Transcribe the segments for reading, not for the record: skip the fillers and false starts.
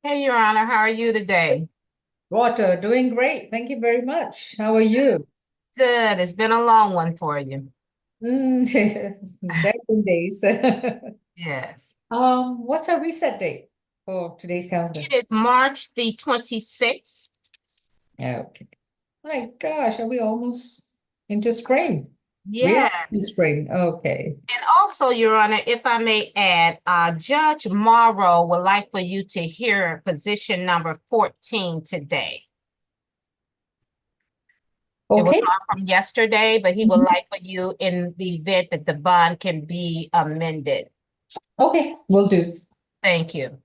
Hey, Your Honor, how are you today? Water, doing great. Thank you very much. How are you? Good. It's been a long one for you. Back in days. Yes. What's our reset date for today's calendar? It is March the 26th. Okay. My gosh, are we almost into spring? We are in Yes. spring. Okay. And also, Your Honor, if I may add, Judge Morrow would like for you to hear position number 14 today. It was Okay. on from yesterday, but he would Mhm. like for you in the event that the bond can be amended. Okay, will do. Thank you.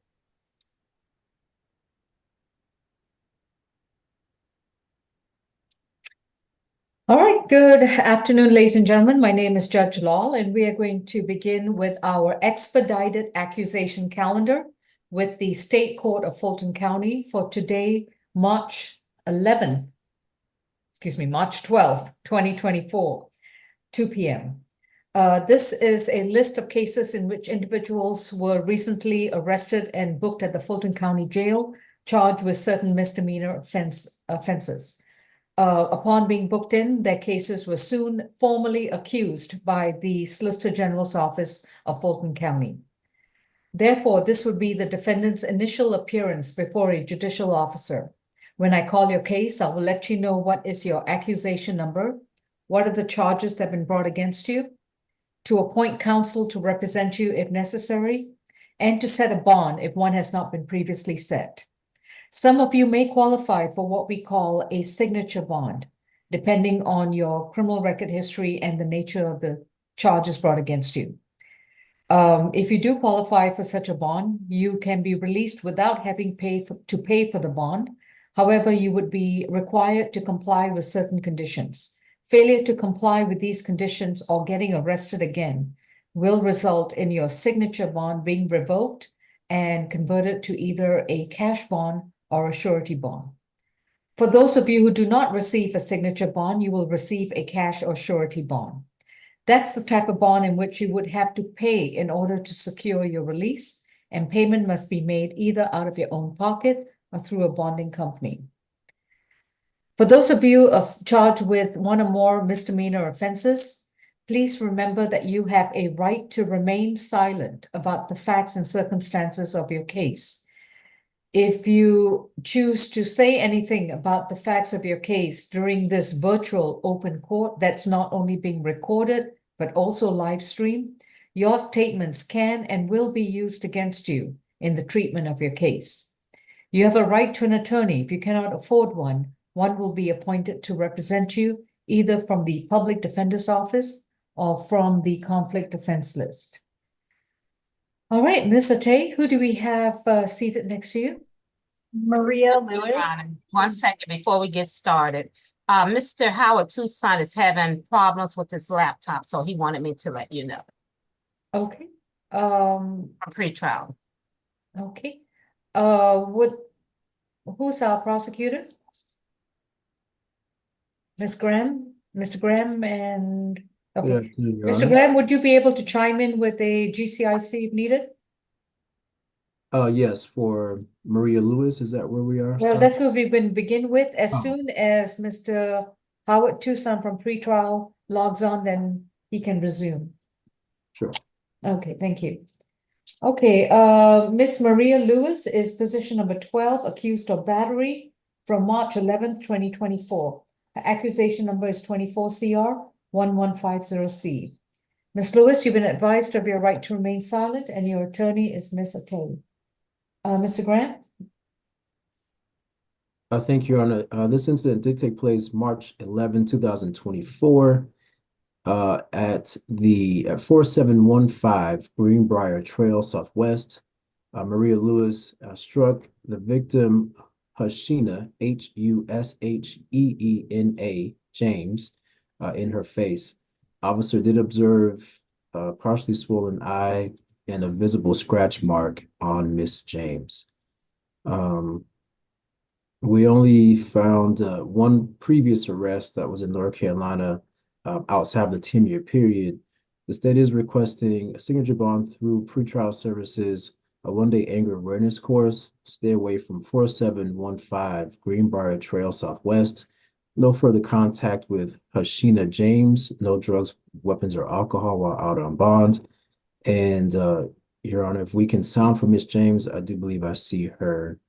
All right, good afternoon, ladies and gentlemen. My name is Judge Lal, and we are going to begin with our expedited accusation calendar with the State Court of Fulton County for today, March 11th, March 12th, 2024, 2 p.m. This is a list of cases in which individuals were recently arrested and booked at the Fulton County Jail, charged with certain misdemeanor offenses. Upon being booked in, their cases were soon formally accused by the Solicitor General's Office of Fulton County. Therefore, this would be the defendant's initial appearance before a judicial officer. When I call your case, I will let you know what is your accusation number, what are the charges that have been brought against you, to appoint counsel to represent you if necessary, and to set a bond if one has not been previously set. Some of you may qualify for what we call a signature bond, depending on your criminal record history and the nature of the charges brought against you. If you do qualify for such a bond, you can be released without having to pay for the bond. However, you would be required to comply with certain conditions. Failure to comply with these conditions or getting arrested again will result in your signature bond being revoked and converted to either a cash bond or a surety bond. For those of you who do not receive a signature bond, you will receive a cash or surety bond. That's the type of bond in which you would have to pay in order to secure your release, and payment must be made either out of your own pocket or through a bonding company. For those of you charged with one or more misdemeanor offenses, please remember that you have a right to remain silent about the facts and circumstances of your case. If you choose to say anything about the facts of your case during this virtual open court that's not only being recorded, but also live streamed, your statements can and will be used against you in the treatment of your case. You have a right to an attorney. If you cannot afford one, one will be appointed to represent you either from the Public Defender's Office or from the Conflict Defense List. All right, Ms. Atay, who do we have seated next to you? Maria Your Lewis. Honor, 1 second before we get started. Mr. Howard Tucson is having problems with his laptop, so he wanted me to let you know Okay. Um, from pretrial. okay. Who's our prosecutor? Ms. Graham? Mr. Graham and, Good okay. afternoon, Your Mr. Honor. Graham, would you be able to chime in with a GCIC if needed? Yes, for Maria Lewis, is that where we are? Well, that's what we're going to begin with. As Oh, soon as Mr. Howard Tucson from pretrial logs on, then he can resume. sure. Okay, thank you. Okay, Miss Maria Lewis is position number 12, accused of battery from March 11th, 2024. Her accusation number is 24 CR 1150C. Miss Lewis, you've been advised of your right to remain silent, and your attorney is Miss Atay. Mr. Grant? Thank you, Your Honor. This incident did take place March 11, 2024, at the 4715 Greenbrier Trail Southwest. Maria Lewis struck the victim, Hushina, Husheena James, in her face. Officer did observe a partially swollen eye and a visible scratch mark on Miss James. We only found one previous arrest that was in North Carolina outside of the 10-year period. The state is requesting a signature bond through pretrial services a one-day anger awareness course. Stay away from 4715 Greenbrier Trail Southwest. No further contact with Hashina James. No drugs, weapons, or alcohol while out on bond. And Your Honor, if we can sound for Miss James, I do believe I see her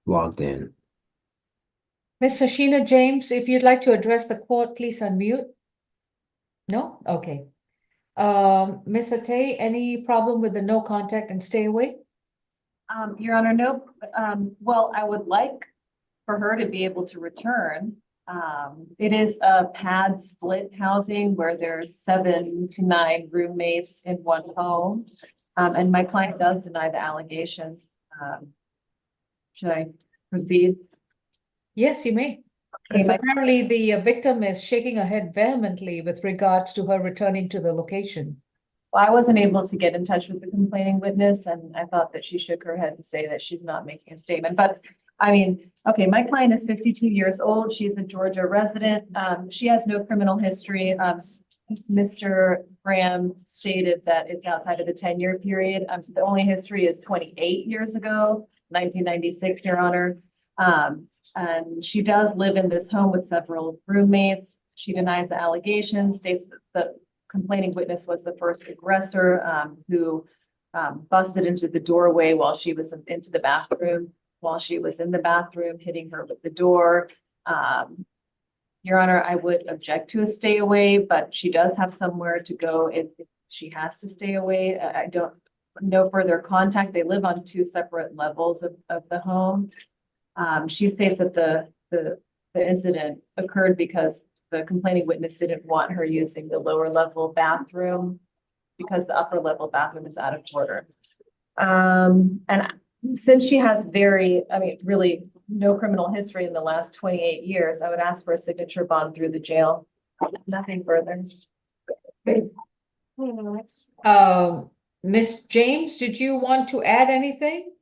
logged in. Ms. Hashina James, if you'd like to address the court, please unmute. No? Okay. Ms. Atay, any problem with the no contact and stay away? Your Honor, no, well, I would like for her to be able to return. It is a pad split housing where there's 7 to 9 roommates in one home. And my client does deny the allegations. Should I proceed? Yes, you may. Because apparently the victim is shaking her head vehemently with regards to her returning to the location. Well, I wasn't able to get in touch with the complaining witness, and I thought that she shook her head to say that she's not making a statement. But I mean, okay, my client is 52 years old. She's a Georgia resident. She has no criminal history. Mr. Graham stated that it's outside of the 10-year period. The only history is 28 years ago, 1996, Your Honor. And she does live in this home with several roommates. She denies the allegations, states that the complaining witness was the first aggressor who busted into the doorway while she was into the bathroom, while she was in the bathroom, hitting her with the door. Your Honor, I would object to a stay away, but she does have somewhere to go if she has to stay away. I don't know further contact. They live on 2 separate levels of the home. She states that the incident occurred because the complaining witness didn't want her using the lower level bathroom because the upper level bathroom is out of order. And since she has really no criminal history in the last 28 years, I would ask for a signature bond through the jail. Nothing further. Ms. James, did you want to add anything?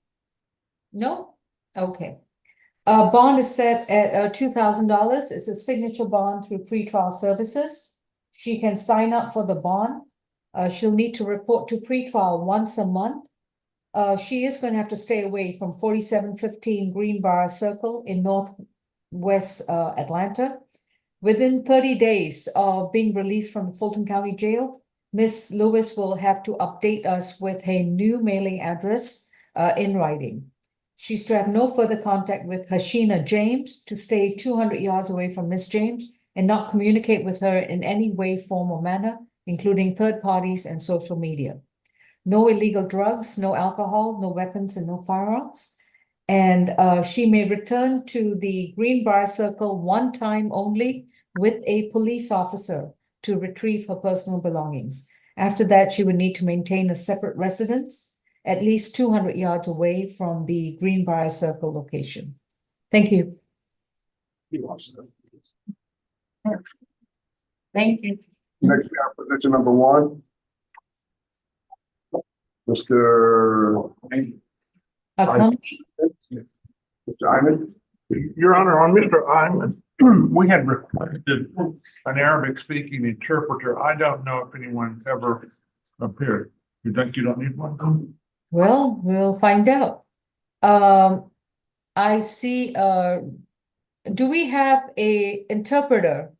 No? Okay. Bond is set at $2,000. It's a signature bond through pretrial services. She can sign up for the bond. She'll need to report to pretrial once a month. She is going to have to stay away from 4715 Greenbrier Circle in Northwest Atlanta. Within 30 days of being released from the Fulton County Jail, Ms. Lewis will have to update us with a new mailing address in writing. She's to have no further contact with Hashina James, to stay 200 yards away from Ms. James and not communicate with her in any way, form, or manner, including third parties and social media. No illegal drugs, no alcohol, no weapons, and no firearms. And she may return to the Greenbrier Circle one time only with a police officer to retrieve her personal belongings. After that, she would need to maintain a separate residence at least 200 yards away from the Greenbrier Circle location. Thank you. Thank you. Next, we have position number 1. Mr. Akam? Mr. Iman. Your Honor, on Mr. Iman, we had requested an Arabic-speaking interpreter. I don't know if anyone ever appeared. You think you don't need one? Well, we'll find out. I see, do we have a interpreter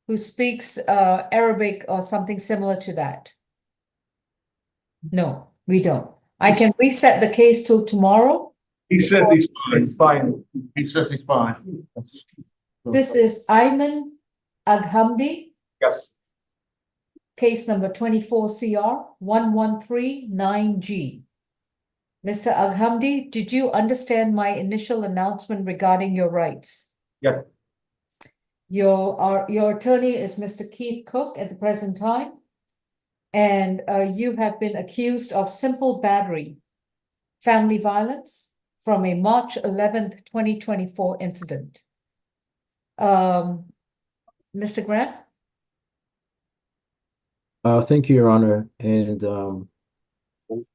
who speaks Arabic or something similar to that? No, we don't. I can reset the case till tomorrow. He says he's fine. It's fine. He says he's fine. This is Ayman Aghamdi, Yes. case number 24 CR 1139G. Mr. Aghamdi, did you understand my initial announcement regarding your rights? Yes. Your attorney is Mr. Keith Cook at the present time, and you have been accused of simple battery, family violence from a March 11th, 2024 incident. Mr. Grant? Thank you, Your Honor. And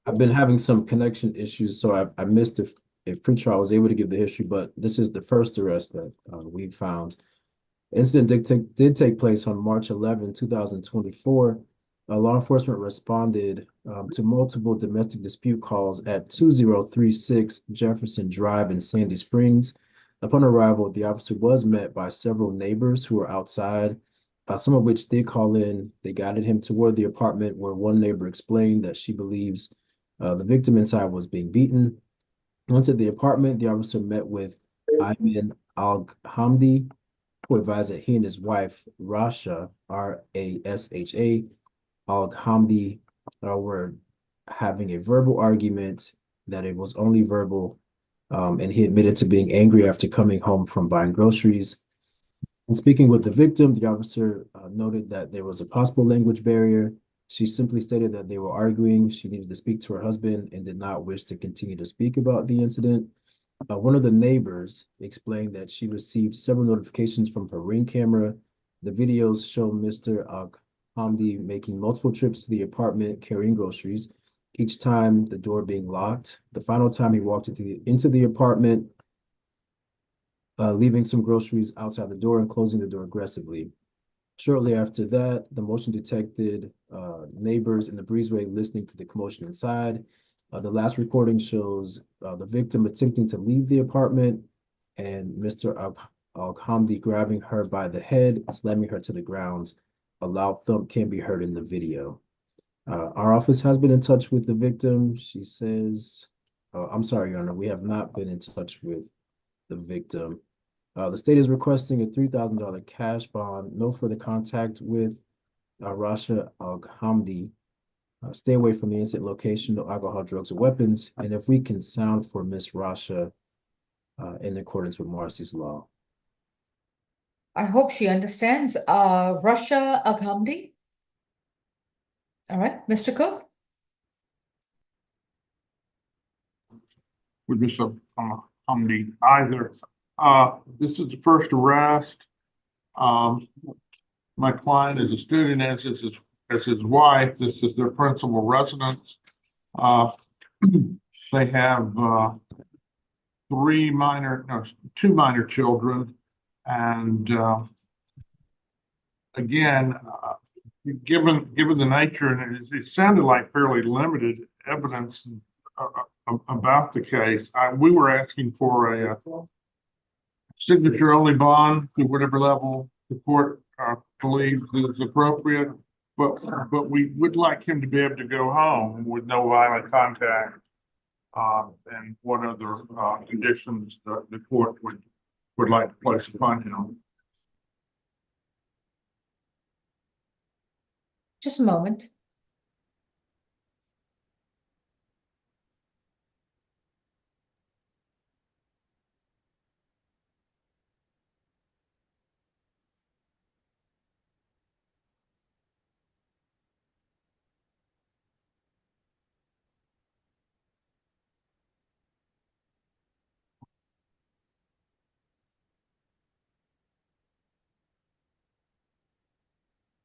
I've been having some connection issues, so I missed if pretrial was able to give the history, but this is the first arrest that we found. Incident did take place on March 11, 2024 law enforcement responded to multiple domestic dispute calls at 2036 Jefferson Drive in Sandy Springs. Upon arrival, the officer was met by several neighbors who were outside, some of which did call in. They guided him toward the apartment where one neighbor explained that she believes the victim inside was being beaten. Once at the apartment, the officer met with Ayman Al-Hamdi, who advised that he and his wife, Rasha, Rasha, Al-Hamdi, were having a verbal argument, that it was only verbal, and he admitted to being angry after coming home from buying groceries. And speaking with the victim, the officer noted that there was a possible language barrier. She simply stated that they were arguing. She needed to speak to her husband and did not wish to continue to speak about the incident. One of the neighbors explained that she received several notifications from her Ring camera. The videos show Mr. Hamdi making multiple trips to the apartment carrying groceries, each time the door being locked. The final time he walked into the apartment, leaving some groceries outside the door and closing the door aggressively. Shortly after that, the motion detected neighbors in the breezeway listening to the commotion inside. The last recording shows the victim attempting to leave the apartment and Mr. Al-Hamdi grabbing her by the head and slamming her to the ground. A loud thump can be heard in the video. Our office has been in touch with the victim. She says, I'm sorry, Your Honor, we have not been in touch with the victim. The state is requesting a $3,000 cash bond. No further contact with Rasha Al-Hamdi. Stay away from the incident location, no alcohol, drugs, or weapons. And if we can sound for Miss Rasha in accordance with Marcy's law. I hope she understands. Rasha Al-Hamdi. All right, Mr. Cook. With Mr. Hamdi either. This is the first arrest. My client is a student, as his wife. This is their principal residence. They have two minor children, and again, given the nature, and it sounded like fairly limited evidence about the case, we were asking for a signature only bond to whatever level the court believes is appropriate, but we would like him to be able to go home with no violent contact, and what other conditions the court would like to place upon him. Just a moment.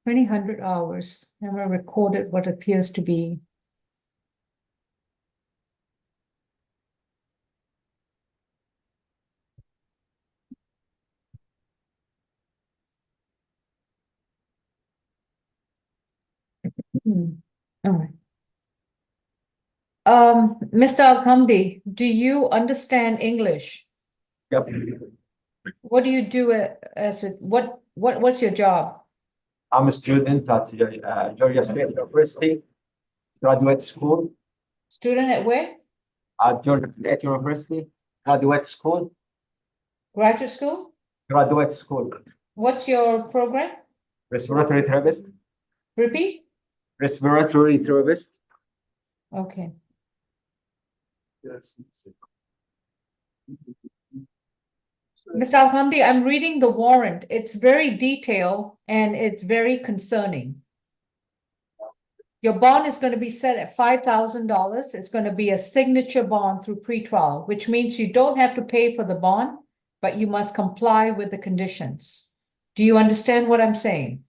$2,000. Never recorded what appears to be. All right. Mr. Al-Hamdi, do you understand English? Yep. What do you do what's your job? I'm a student at Georgia State University, graduate school. Student at where? At Georgia State University, graduate school. Graduate school? Graduate school. What's your program? Respiratory therapist. Repeat? Respiratory therapist. Okay. Mr. Al-Hamdi, I'm reading the warrant. It's very detailed and it's very concerning. Your bond is going to be set at $5,000. It's going to be a signature bond through pretrial, which means you don't have to pay for the bond, but you must comply with the conditions. Do you understand what I'm saying?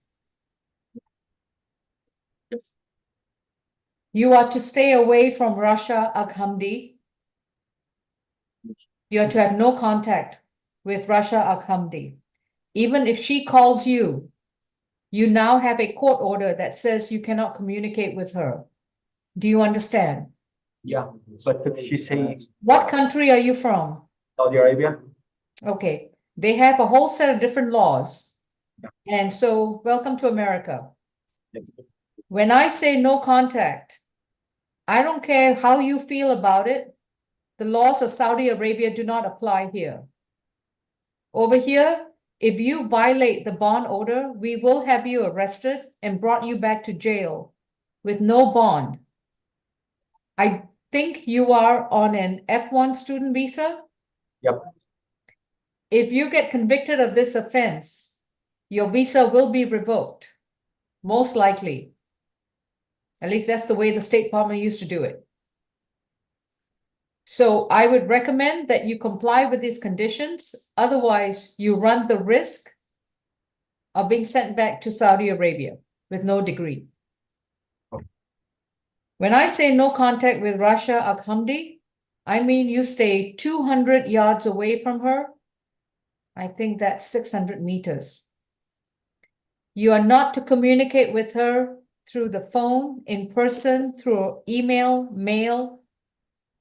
You are to stay away from Rasha Al-Hamdi. You are to have no contact with Rasha Al-Hamdi. Even if she calls you, you now have a court order that says you cannot communicate with her. Do you understand? Yeah, but if she say What country are you from? Saudi Arabia, Okay, they have a whole set of different laws. And so, welcome to America. When I say no contact, I don't care how you feel about it. The laws of Saudi Arabia do not apply here. Over here, if you violate the bond order, we will have you arrested and brought you back to jail with no bond. I think you are on an F1 student visa. yep, If you get convicted of this offense, your visa will be revoked, most likely. At least that's the way the State Department used to do it. So I would recommend that you comply with these conditions. Otherwise, you run the risk of being sent back to Saudi Arabia with no degree. When I say no contact with Rasha Al-Hamdi, I mean you stay 200 yards away from her. I think that's 600 meters. You are not to communicate with her through the phone, in person, through email, mail,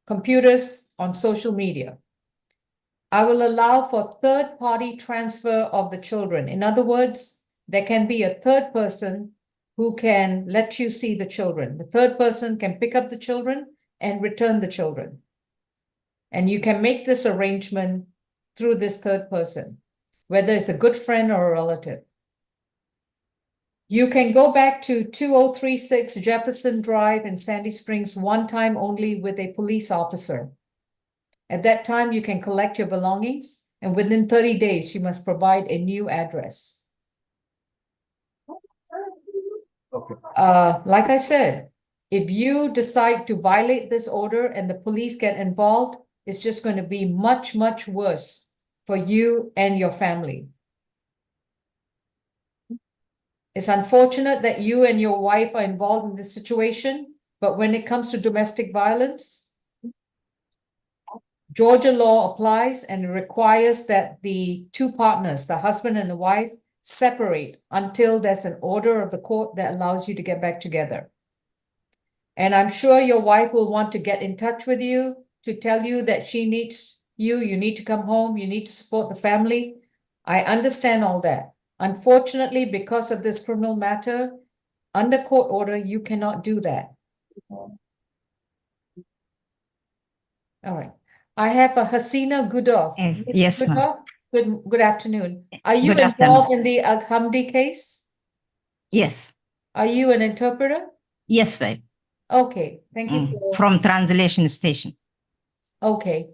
computers, on social media. I will allow for third-party transfer of the children. In other words, there can be a third person who can let you see the children. The third person can pick up the children and return the children. And you can make this arrangement through this third person, whether it's a good friend or a relative. You can go back to 2036 Jefferson Drive in Sandy Springs one time only with a police officer. At that time, you can collect your belongings, and within 30 days, you must provide a new address. okay, Like I said, if you decide to violate this order and the police get involved, it's just going to be much, much worse for you and your family. It's unfortunate that you and your wife are involved in this situation, but when it comes to domestic violence, Georgia law applies and requires that the two partners, the husband and the wife, separate until there's an order of the court that allows you to get back together. And I'm sure your wife will want to get in touch with you to tell you that she needs you, you need to come home, you need to support the family. I understand all that. Unfortunately, because of this criminal matter, under court order, you cannot do that. All right. I have a Hasina Goodoff. Yes, ma'am. Goodoff, good afternoon. Are you Good involved in the Al-Hamdi case? Yes. Are you an interpreter? Yes, babe. Okay, thank you for. From translation station. Okay.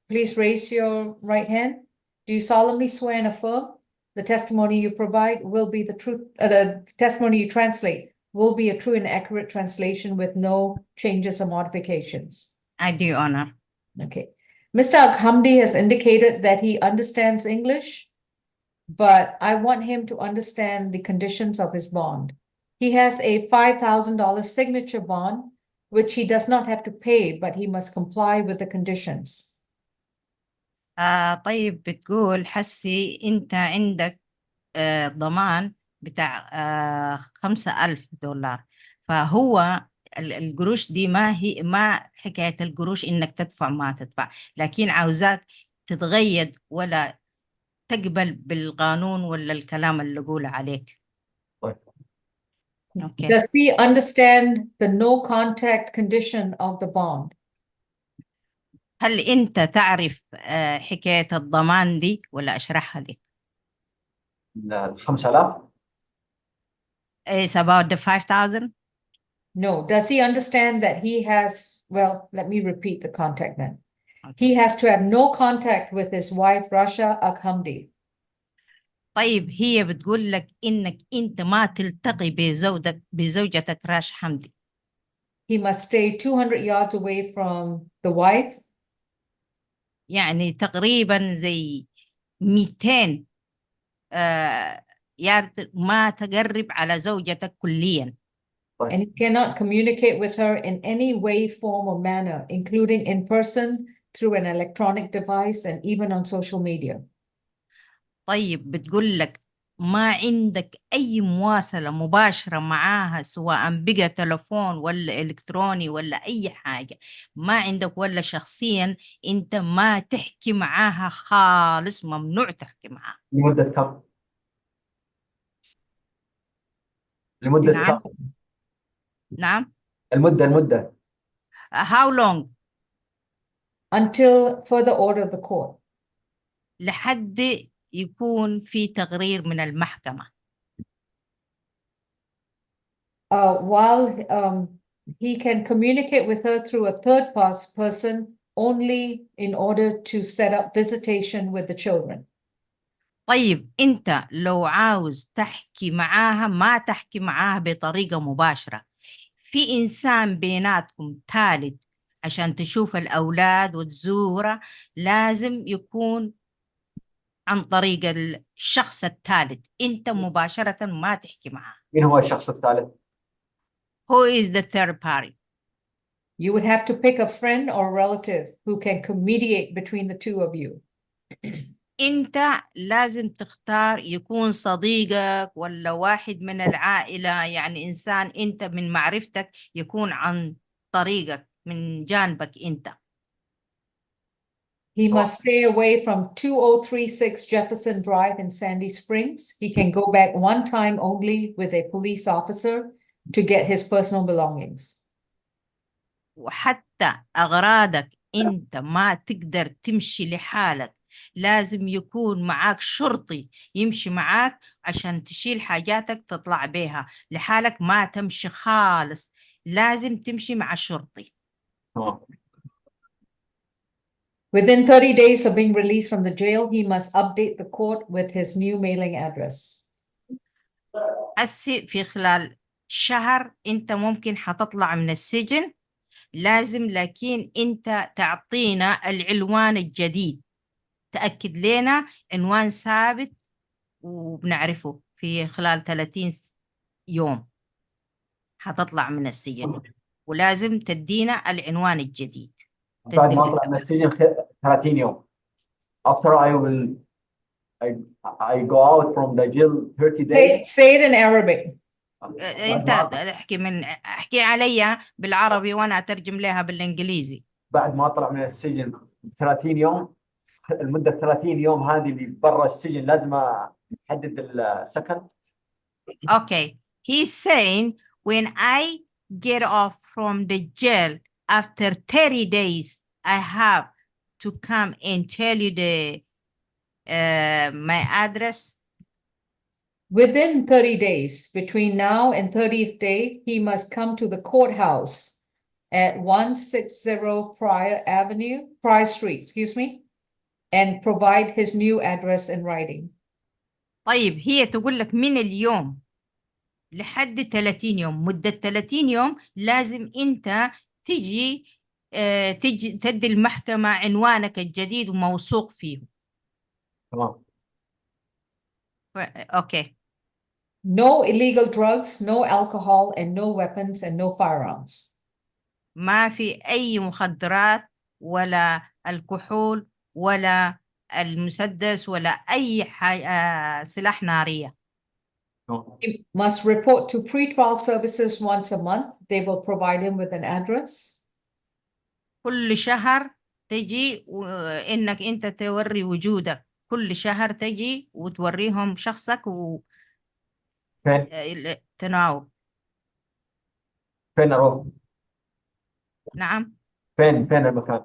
Please raise your right hand. Do you solemnly swear and affirm the testimony you provide will be the truth, the testimony you translate will be a true and accurate translation with no changes or modifications? I do, Honor. Okay. Mr. Al-Hamdi has indicated that he understands English, but I want him to understand the conditions of his bond. He has a $5,000 signature bond, which he does not have to pay, but he must comply with the conditions. طيب بتقول حسي أنت عندك ضمان بتاع $5,000 فهو القروش دي ما حكاية القروش إنك تدفع ما تدفع لكن عاوزاك تتغيد ولا تقبل بالقانون ولا الكلام اللي قوله عليك. Okay. Does he understand the no contact condition of the bond? هل أنت تعرف حكاية الضمان دي ولا أشرحها لك؟ 5000 It's about the 5,000. No. Does he understand that he has, well, let me repeat the contact then. Okay. He has to have no contact with his wife, Rasha Al-Hamdi. طيب هي بتقول لك إنك أنت ما تلتقي بزوجتك راش حمدي. He must stay 200 yards away from the wife. يعني تقريبا زي 200 يارد ما تقرب على زوجتك كليا. And he cannot communicate with her in any way, form, or manner, including in person, through an electronic device, and even on social media. طيب بتقول لك ما عندك أي مواصلة مباشرة معاها، سواء بقى تلفون ولا إلكتروني ولا أي حاجة، ما عندك، ولا شخصيا أنت ما تحكي معاها خالص، ممنوع تحكي معاها. لمدة كم؟ لمدة نعم. كم؟ نعم. المدة How long؟ Until further order of the court. لحد يكون في تقرير من المحكمة. While he can communicate with her through a third person only in order to set up visitation with the children. طيب أنت لو عاوز تحكي معاها، ما تحكي معاها بطريقة مباشرة، في إنسان بيناتكم ثالث عشان تشوف الأولاد وتزوره، لازم يكون عن طريق الشخص الثالث، أنت مباشرة ما تحكي معاه. مين هو الشخص الثالث؟ Who is the third party؟ You would have to pick a friend or relative who can mediate between the two of you. أنت لازم تختار يكون صديقك ولا واحد من العائلة، يعني إنسان أنت من معرفتك، يكون عن طريقك من جانبك أنت. He must stay away from 2036 Jefferson Drive in Sandy Springs. He can go back one time only with a police officer to get his personal belongings. وحتى أغراضك أنت ما تقدر تمشي لحالك، لازم يكون معاك شرطي يمشي معاك عشان تشيل حاجاتك تطلع بيها لحالك، ما تمشي خالص، لازم تمشي مع الشرطي. Within 30 days of being released from the jail, he must update the court with his new mailing address. في خلال شهر أنت ممكن حتطلع من السجن، لازم لكن أنت تعطينا العنوان الجديد، تأكد لنا عنوان ثابت وبنعرفه في خلال 30 يوم حتطلع من السجن، ولازم تدينا العنوان الجديد. بعد ما أطلع من السجن 30 يوم. After I go out from the jail 30 days. Say it in Arabic. أنت احكي علي بالعربي وأنا أترجم لها بالإنجليزي. بعد ما أطلع من السجن 30 يوم، المدة 30 يوم هذه اللي برا السجن لازم أحدد السكن. Okay, he's saying when I get off from the jail after 30 days, I have to come and tell you my address. Within 30 days, between now and 30th day, he must come to the courthouse at 160 Prior Street, and provide his new address in writing. طيب هي تقول لك من اليوم لحد 30 يوم، مدة 30 يوم لازم أنت تجي تدي المحكمة عنوانك الجديد وموثوق فيه. تمام. أوكي. No illegal drugs, no alcohol, and no weapons and no firearms. ما في أي مخدرات ولا الكحول ولا المسدس ولا أي سلاح نارية. He must report to pretrial services once a month. They will provide him with an address. كل شهر تجي إنك أنت توري وجودك، كل شهر تجي وتوريهم شخصك تناوب. فين أروح؟ نعم. فين المكان؟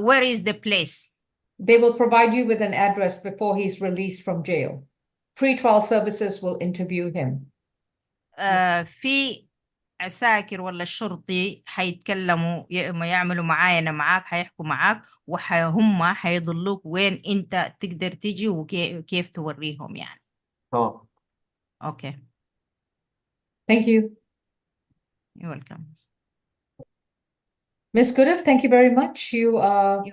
Where is the place؟ They will provide you with an address before he's released from jail. Pretrial services will interview him. في عساكر ولا الشرطي حيتكلموا، يعملوا معاينة معاك، حيحكوا معاك وهم حيضلوك وين أنت تقدر تيجي وكيف توريهم يعني. Okay. Thank you. You're welcome. Ms. Goodev, thank you very much. You're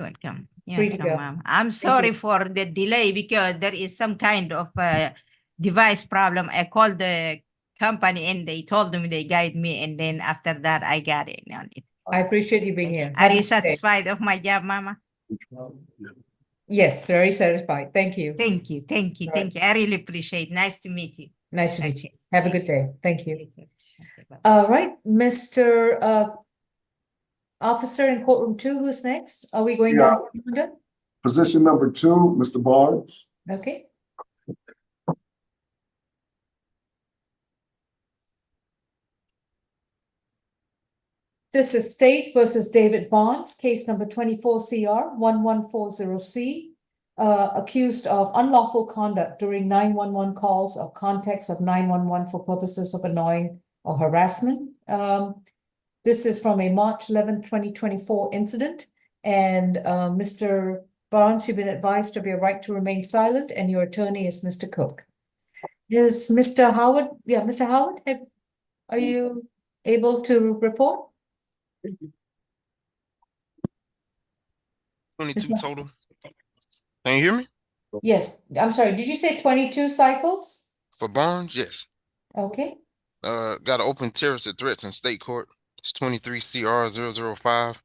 welcome. You're Free to welcome, go. ma'am. I'm sorry for the delay because there is some kind of device problem. I called the company and they told me they guide me, and then after that I got it on it. I appreciate you being here. Are you satisfied of my job, Mama? Yes, very satisfied. Thank you. Thank you, thank you, Right. thank you. I really appreciate. Nice to meet you. Nice to meet you. Okay. Have a good day. Thank you. Take care. Okay, bye. All right, Mr. Officer in courtroom 2, who's next? Are we going Yeah. down? the calendar? Position number 2, Mr. Barnes. Okay. This is State versus David Bonds, case number 24 CR 1140C, accused of unlawful conduct during 911 calls or context of 911 for purposes of annoying or harassment. This is from a March 11, 2024 incident. And Mr. Barnes, you've been advised of your right to remain silent, and your attorney is Mr. Cook. Is Mr. Howard, Mr. Howard, are you able to report? 22 total. Can you hear me? Yes, I'm sorry, did you say 22 cycles? For Barnes, yes. Okay, Got an open terrorist threats in state court. It's 23 CR 005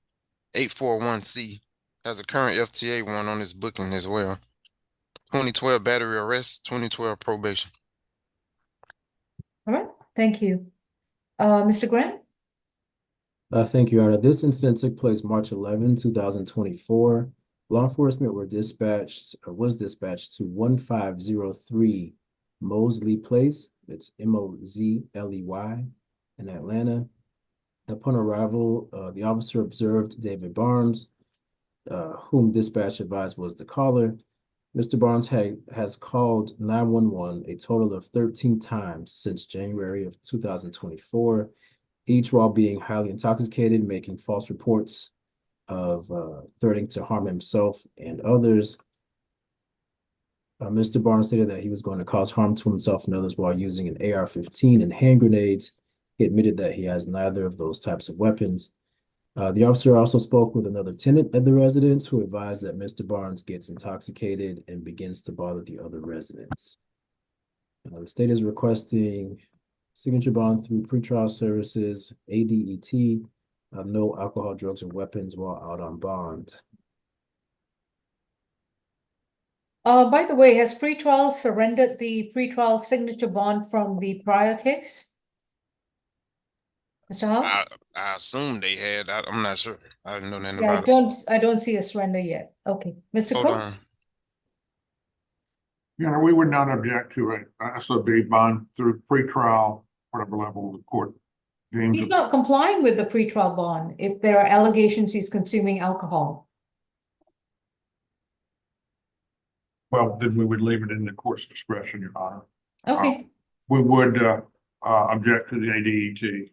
841C. Has a current FTA warrant on his booking as well. 2012 battery arrest, 2012 probation. all right, thank you. Mr. Grant? Thank you, Your Honor. This incident took place March 11, 2024. Law enforcement was dispatched to 1503 Mosley Place. It's Mozley in Atlanta. Upon arrival, the officer observed David Barnes, whom dispatch advised was the caller. Mr. Barnes has called 911 a total of 13 times since January of 2024, each while being highly intoxicated, making false reports of threatening to harm himself and others. Mr. Barnes stated that he was going to cause harm to himself and others while using an AR-15 and hand grenades. He admitted that he has neither of those types of weapons. The officer also spoke with another tenant at the residence who advised that Mr. Barnes gets intoxicated and begins to bother the other residents. The state is requesting signature bond through pretrial services, ADET, no alcohol, drugs, or weapons while out on bond. By the way, has pretrial surrendered the pretrial signature bond from the prior case? Mr. Howard? I assume they had. I'm not sure. I didn't know nothing Yeah, about it. I don't see a surrender yet. Okay, Mr. Hold Cook? on. You know, we would not object to a SOB bond through pretrial, whatever level the court deems He's it. not complying with the pretrial bond if there are allegations he's consuming alcohol. Well, then we would leave it in the court's discretion, Your Honor. Okay, We would object to the ADET.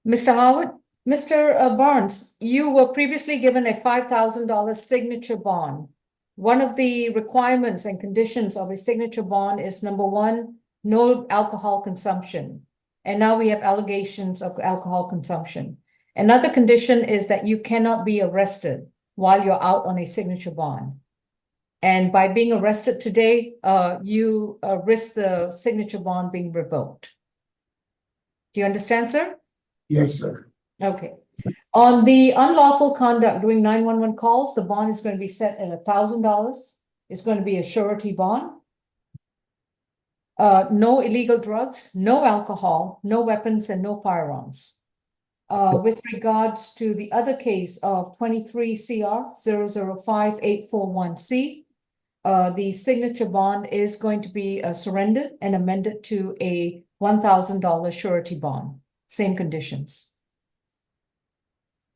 Mr. Howard, Mr. Barnes, you were previously given a $5,000 signature bond. One of the requirements and conditions of a signature bond is number one, no alcohol consumption. And now we have allegations of alcohol consumption. Another condition is that you cannot be arrested while you're out on a signature bond. And by being arrested today, you risk the signature bond being revoked. Do you understand, sir? Yes, sir. Okay. On the unlawful conduct during 911 calls, the bond is going to be set at $1,000. It's going to be a surety bond. No illegal drugs, no alcohol, no weapons, and no firearms. With regards to the other case of 23 CR 005-841C, the signature bond is going to be surrendered and amended to a $1,000 surety bond. Same conditions.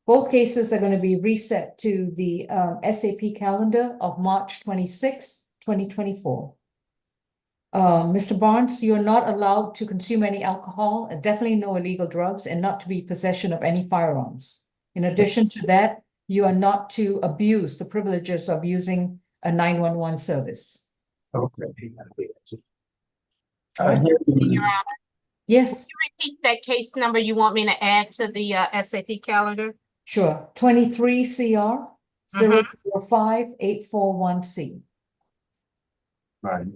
Both cases are going to be reset to the SAP calendar of March 26, 2024. Mr. Barnes, you're not allowed to consume any alcohol, and definitely no illegal drugs, and not to be possession of any firearms. In addition to that, you are not to abuse the privileges of using a 911 service. Okay. Your Honor, Yes, repeat that case number you want me to add to the SAP calendar? sure. 23 CR 005-841C. Right.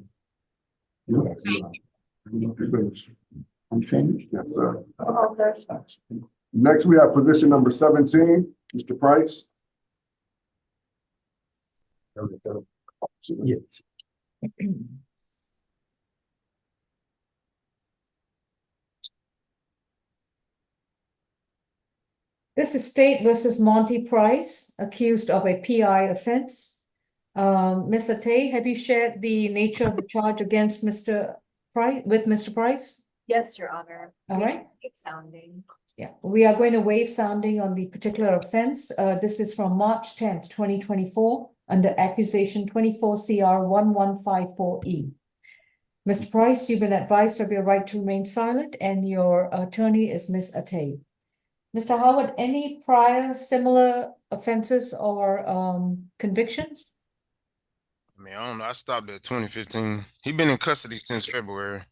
Yes, you are. I'm finished. Yes, sir. Next, we have position number 17, Mr. Price. Yeah. This is State versus Monty Price, accused of a PI offense. Ms. Atay, have you shared the nature of the charge against Mr. Price, with Mr. Price? Yes, Your Honor. All right. Keep sounding. Yeah, we are going to waive sounding on the particular offense. This is from March 10th, 2024, under accusation 24 CR 1154E. Mr. Price, you've been advised of your right to remain silent, and your attorney is Ms. Atay. Mr. Howard, any prior similar offenses or convictions? I mean, I don't know. I stopped at 2015. He been in custody since February.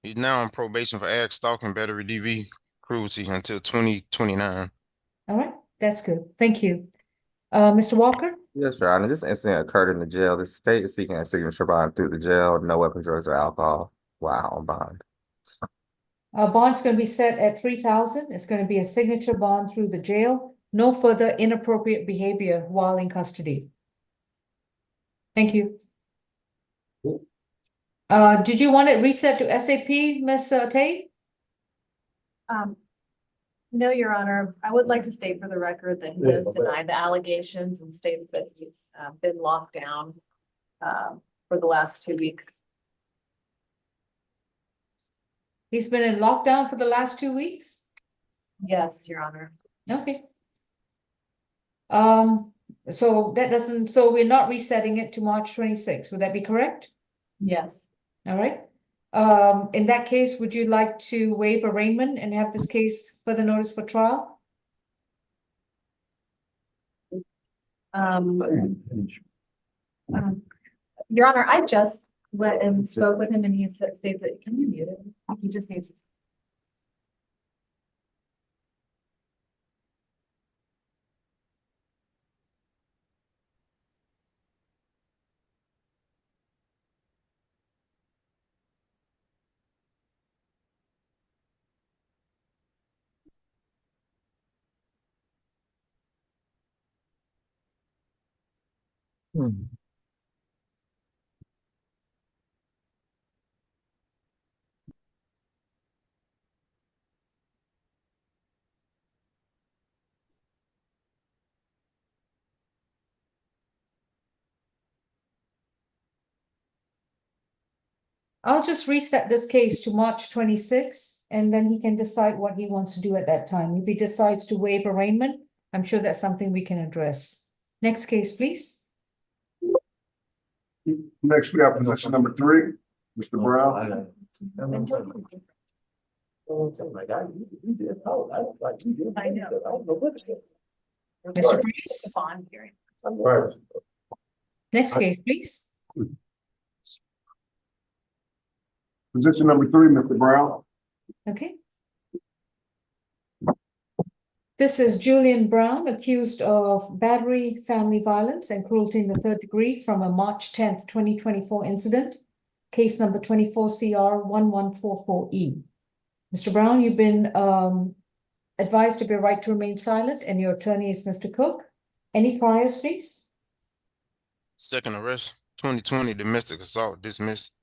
He's now on probation for ag stalking, battery DV, cruelty until 2029. All right, that's good. Thank you. Mr. Walker? Yes, Your Honor. This incident occurred in the jail. The state is seeking a signature bond through the jail. No weapons, drugs, or alcohol while on bond. Bond's going to be set at 3,000. It's going to be a signature bond through the jail. No further inappropriate behavior while in custody. Thank you. Did you want it reset to SAP, Ms. Tay? No, Your Honor. I would like to state for the record that he has denied the allegations and states that he's been locked down for the last 2 weeks. He's been in lockdown for the last 2 weeks? Yes, Your Honor. Okay. So that doesn't, so we're not resetting it to March 26th. Would that be correct? Yes. All right. In that case, would you like to waive arraignment and have this case further notice for trial? Your Honor, I just went and spoke with him and he states that, can you mute him? He just needs to. I'll just reset this case to March 26th, and then he can decide what he wants to do at that time. If he decides to waive arraignment, I'm sure that's something we can address. Next case, please. Next, we have position number 3, Mr. Brown. I know. Mr. Price, Bond hearing. next case, please. Position number 3, Mr. Brown. Okay. This is Julian Brown, accused of battery, family violence, and cruelty in the 3rd degree from a March 10th, 2024 incident, case number 24 CR 1144E. Mr. Brown, you've been advised of your right to remain silent, and your attorney is Mr. Cook. Any priors, please? Second arrest, 2020 domestic assault dismissed.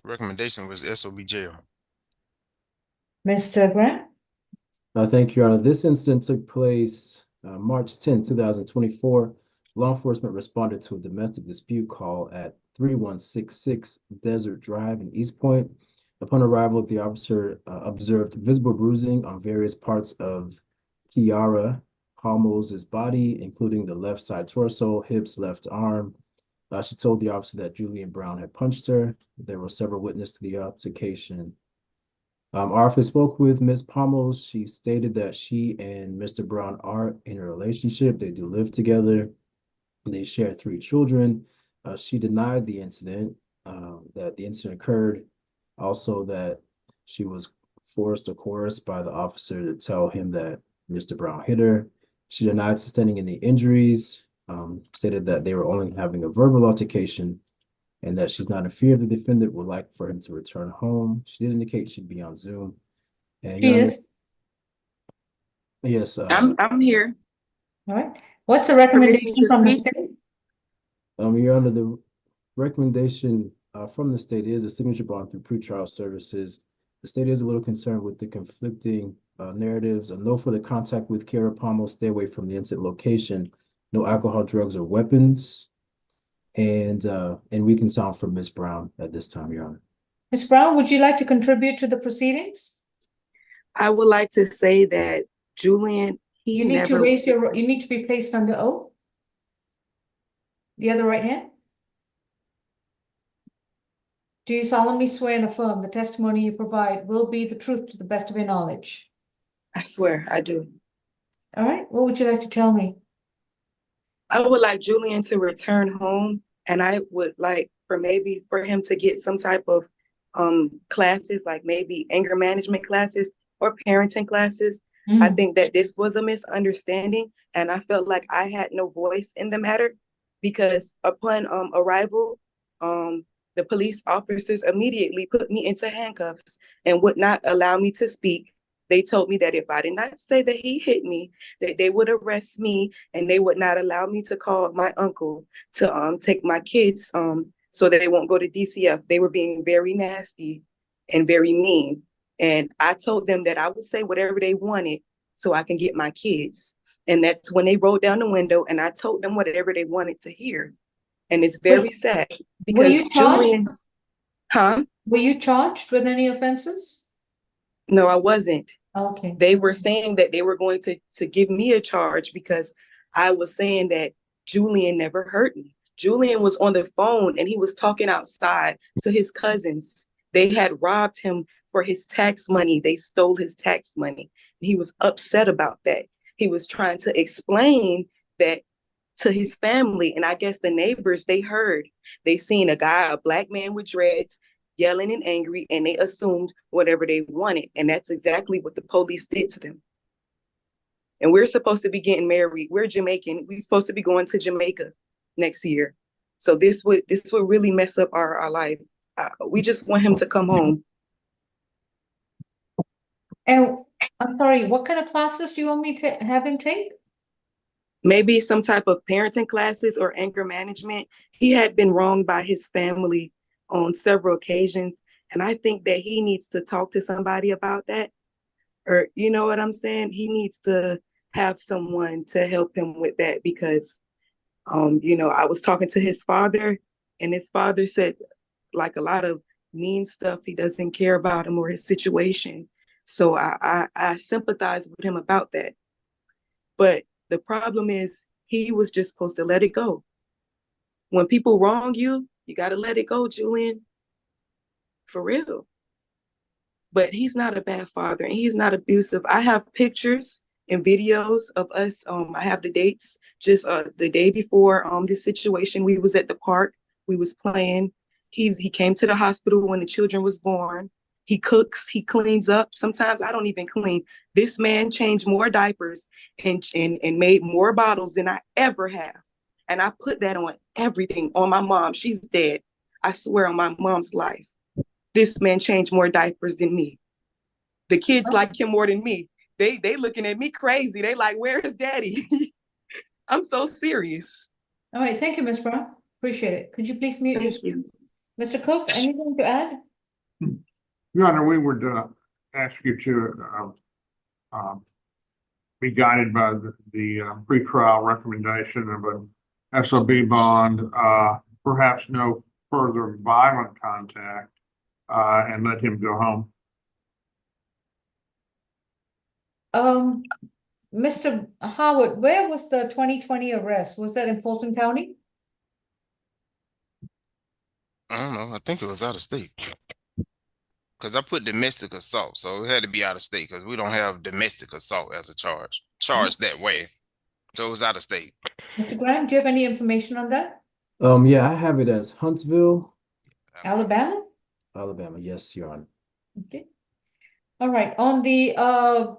Recommendation was SOB jail. Mr. Grant? Thank you, Your Honor. This incident took place March 10, 2024. Law enforcement responded to a domestic dispute call at 3166 Desert Drive in East Point. Upon arrival, the officer observed visible bruising on various parts of Kiara Palmos' body, including the left side torso, hips, left arm. She told the officer that Julian Brown had punched her. There were several witnesses to the altercation. Our office spoke with Ms. Palmos. She stated that she and Mr. Brown are in a relationship. They do live together. They share 3 children. She denied the incident, that the incident occurred. Also that she was forced or coerced by the officer to tell him that Mr. Brown hit her. She denied sustaining any injuries, stated that they were only having a verbal altercation, and that she's not in fear of the defendant, would like for him to return home. She did indicate she'd be on Zoom. And She is. Yes, I'm here. All right. What's the Permission recommendation to from the speak? state? Your Honor, the recommendation from the state is a signature bond through pretrial services. The state is a little concerned with the conflicting narratives of no further contact with Kiara Pommel, stay away from the incident location, no alcohol, drugs, or weapons. And we can sound from Ms. Brown at this time, Your Honor. Ms. Brown, would you like to contribute to the proceedings? I would like to say that Julian, he You need to never. raise your, you need to be placed under oath. The other right hand. Do you solemnly swear and affirm the testimony you provide will be the truth to the best of your knowledge? I swear, I do. All right, what would you like to tell me? I would like Julian to return home, and I would like for him to get some type of classes, like maybe anger management classes or parenting classes. I think that this was a misunderstanding, and I felt like I had no voice in the matter because upon arrival, the police officers immediately put me into handcuffs and would not allow me to speak. They told me that if I did not say that he hit me, that they would arrest me and they would not allow me to call my uncle to take my kids so that they won't go to DCF. They were being very nasty and very mean. And I told them that I would say whatever they wanted so I can get my kids. And that's when they rolled down the window and I told them whatever they wanted to hear. And it's very sad because Julian, Were you charged with any offenses? No, I wasn't. Okay. They were saying that they were going to give me a charge because I was saying that Julian never hurt me. Julian was on the phone and he was talking outside to his cousins. They had robbed him for his tax money. They stole his tax money. He was upset about that. He was trying to explain that to his family. And I guess the neighbors, they heard. They seen a guy, a black man with dreads, yelling and angry, and they assumed whatever they wanted. And that's exactly what the police did to them. And we're supposed to be getting married. We're Jamaican. We're supposed to be going to Jamaica next year. So this would really mess up our life. We just want him to come home. And I'm sorry, what kind of classes do you want me to have him take? Maybe some type of parenting classes or anger management. He had been wronged by his family on several occasions. And I think that he needs to talk to somebody about that. Or, you know what I'm saying? He needs to have someone to help him with that because, I was talking to his father and his father said like a lot of mean stuff. He doesn't care about him or his situation. So I sympathize with him about that. But the problem is he was just supposed to let it go. When people wrong you, you got to let it go, Julian. For real. But he's not a bad father and he's not abusive. I have pictures and videos of us. I have the dates just the day before this situation. We was at the park. We was playing. He came to the hospital when the children was born. He cooks, he cleans up. Sometimes I don't even clean. This man changed more diapers and made more bottles than I ever have. And I put that on everything, on my mom. She's dead. I swear on my mom's life. This man changed more diapers than me. The kids like him more than me. They looking at me crazy. They like, where is daddy? I'm so serious. All right, thank you, Ms. Brown. Appreciate it. Could you please mute your screen? Mr. Cook, anything to add? Your Honor, we would ask you to be guided by the pretrial recommendation of an SOB bond, perhaps no further violent contact, and let him go home. Mr. Howard, where was the 2020 arrest? Was that in Fulton County? I don't know. I think it was out of state. Because I put domestic assault, so it had to be out of state because we don't have domestic assault as a charged that way. So it was out of state. Mr. Graham, do you have any information on that? Yeah, I have it as Huntsville, Alabama? Alabama. Yes, Your Honor. Okay. All right. On the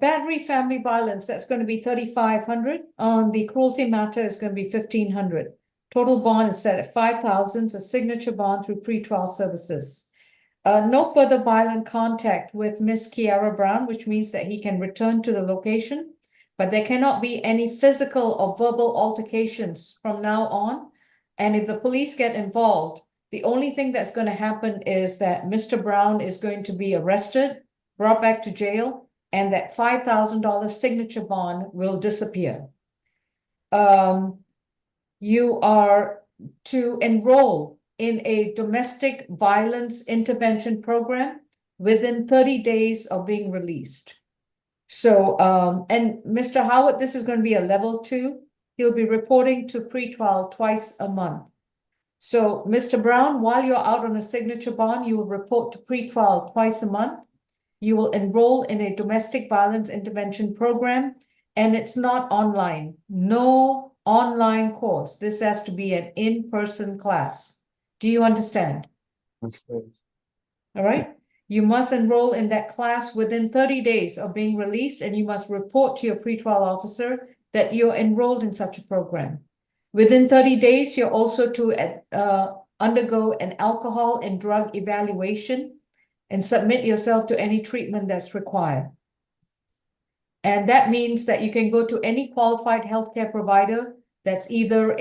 battery family violence, that's going to be 3,500. On the cruelty matter, it's going to be 1,500. Total bond is set at 5,000. It's a signature bond through pretrial services. No further violent contact with Miss Kiara Brown, which means that he can return to the location, but there cannot be any physical or verbal altercations from now on. And if the police get involved, the only thing that's going to happen is that Mr. Brown is going to be arrested, brought back to jail, and that $5,000 signature bond will disappear. You are to enroll in a domestic violence intervention program within 30 days of being released. So, and Mr. Howard, this is going to be a level 2. He'll be reporting to pretrial twice a month. So, Mr. Brown, while you're out on a signature bond, you will report to pretrial twice a month. You will enroll in a domestic violence intervention program, and it's not online. No online course. This has to be an in-person class. Do you understand? Okay. All right. You must enroll in that class within 30 days of being released, and you must report to your pretrial officer that you're enrolled in such a program. Within 30 days, you're also to undergo an alcohol and drug evaluation and submit yourself to any treatment that's required. And that means that you can go to any qualified healthcare provider. That's either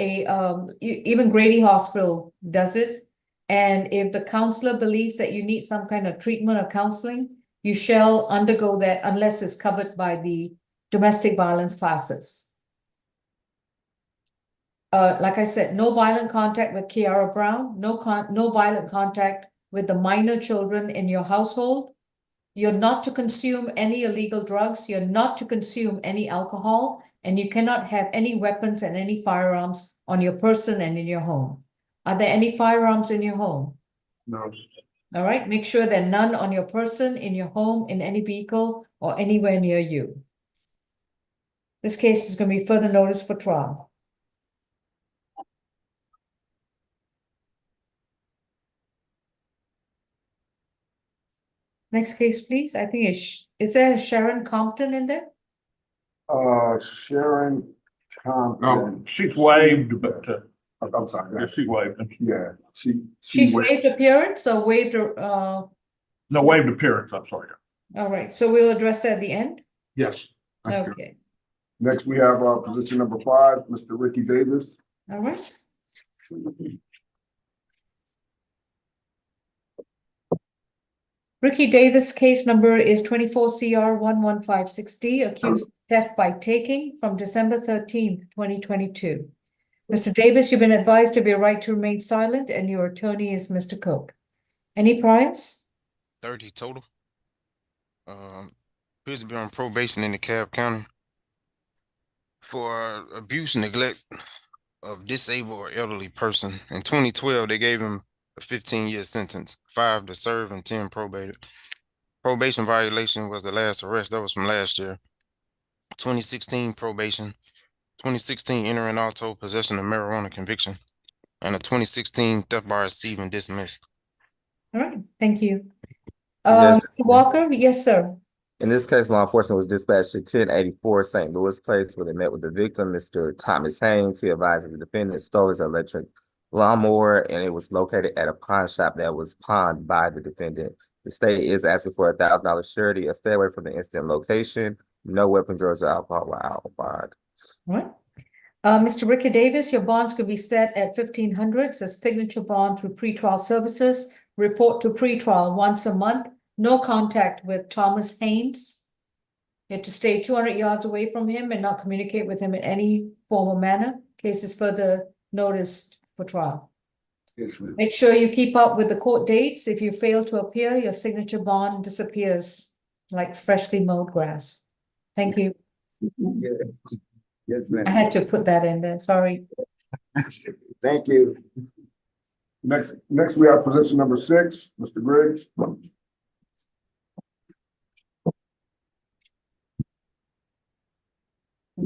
even Grady Hospital does it. And if the counselor believes that you need some kind of treatment or counseling, you shall undergo that unless it's covered by the domestic violence classes. Like I said, no violent contact with Kiara Brown, no violent contact with the minor children in your household. You're not to consume any illegal drugs. You're not to consume any alcohol, and you cannot have any weapons and any firearms on your person and in your home. Are there any firearms in your home? No. All right, make sure there are none on your person, in your home, in any vehicle, or anywhere near you. This case is going to be further noticed for trial. Next case, please. I think is there Sharon Compton in there? Sharon Compton. No, she's waived, but, I'm sorry. yeah, she waived. Yeah, She's waived appearance or waived, No, waived appearance, I'm sorry. all right, so we'll address that at the end? Yes. Thank you. Okay, Next, we have position number 5, Mr. Ricky Davis. all right. Ricky Davis case number is 24 CR 1156D, accused of theft by taking from December 13th, 2022. Mr. Davis, you've been advised of your right to remain silent, and your attorney is Mr. Cook. Any priors? 30 total. Appears to be on probation in DeKalb County for abuse and neglect of disabled or elderly person. In 2012, they gave him a 15-year sentence, 5 to serve and 10 probated. Probation violation was the last arrest. That was from last year. 2016 probation, 2016 entering auto possession of marijuana conviction, and a 2016 theft by receiving dismissed. All right, thank you. Yes. Mr. Walker, yes, sir. In this case, law enforcement was dispatched to 1084 St. Louis Place, where they met with the victim, Mr. Thomas Haynes. He advised that the defendant stole his electric lawnmower, and it was located at a pawn shop that was pawned by the defendant. The state is asking for $1,000 surety, a stay away from the incident location, no weapon, drugs, or alcohol while out on bond. All right. Mr. Ricky Davis, your bonds could be set at 1,500 as a signature bond through pretrial services. Report to pretrial once a month. No contact with Thomas Haynes. You have to stay 200 yards away from him and not communicate with him in any formal manner. Case is further noticed for trial. Yes, ma'am. Make sure you keep up with the court dates. If you fail to appear, your signature bond disappears like freshly mowed grass. Thank you. Yeah. Yes, ma'am. I had to put that in there, sorry. Thank you. Next we have position number 6, Mr. Griggs.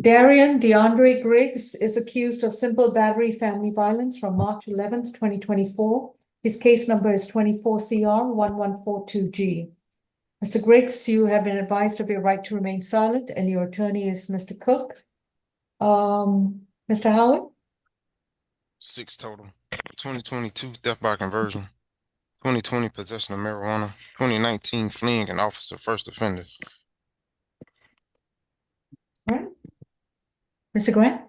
Darian DeAndre Griggs is accused of simple battery family violence from March 11th, 2024. His case number is 24 CR 1142G. Mr. Griggs, you have been advised of your right to remain silent, and your attorney is Mr. Cook. Mr. Howard? 6 total. 2022 theft by conversion, 2020 possession of marijuana, 2019 fleeing an officer, first offender. All right. Mr. Grant?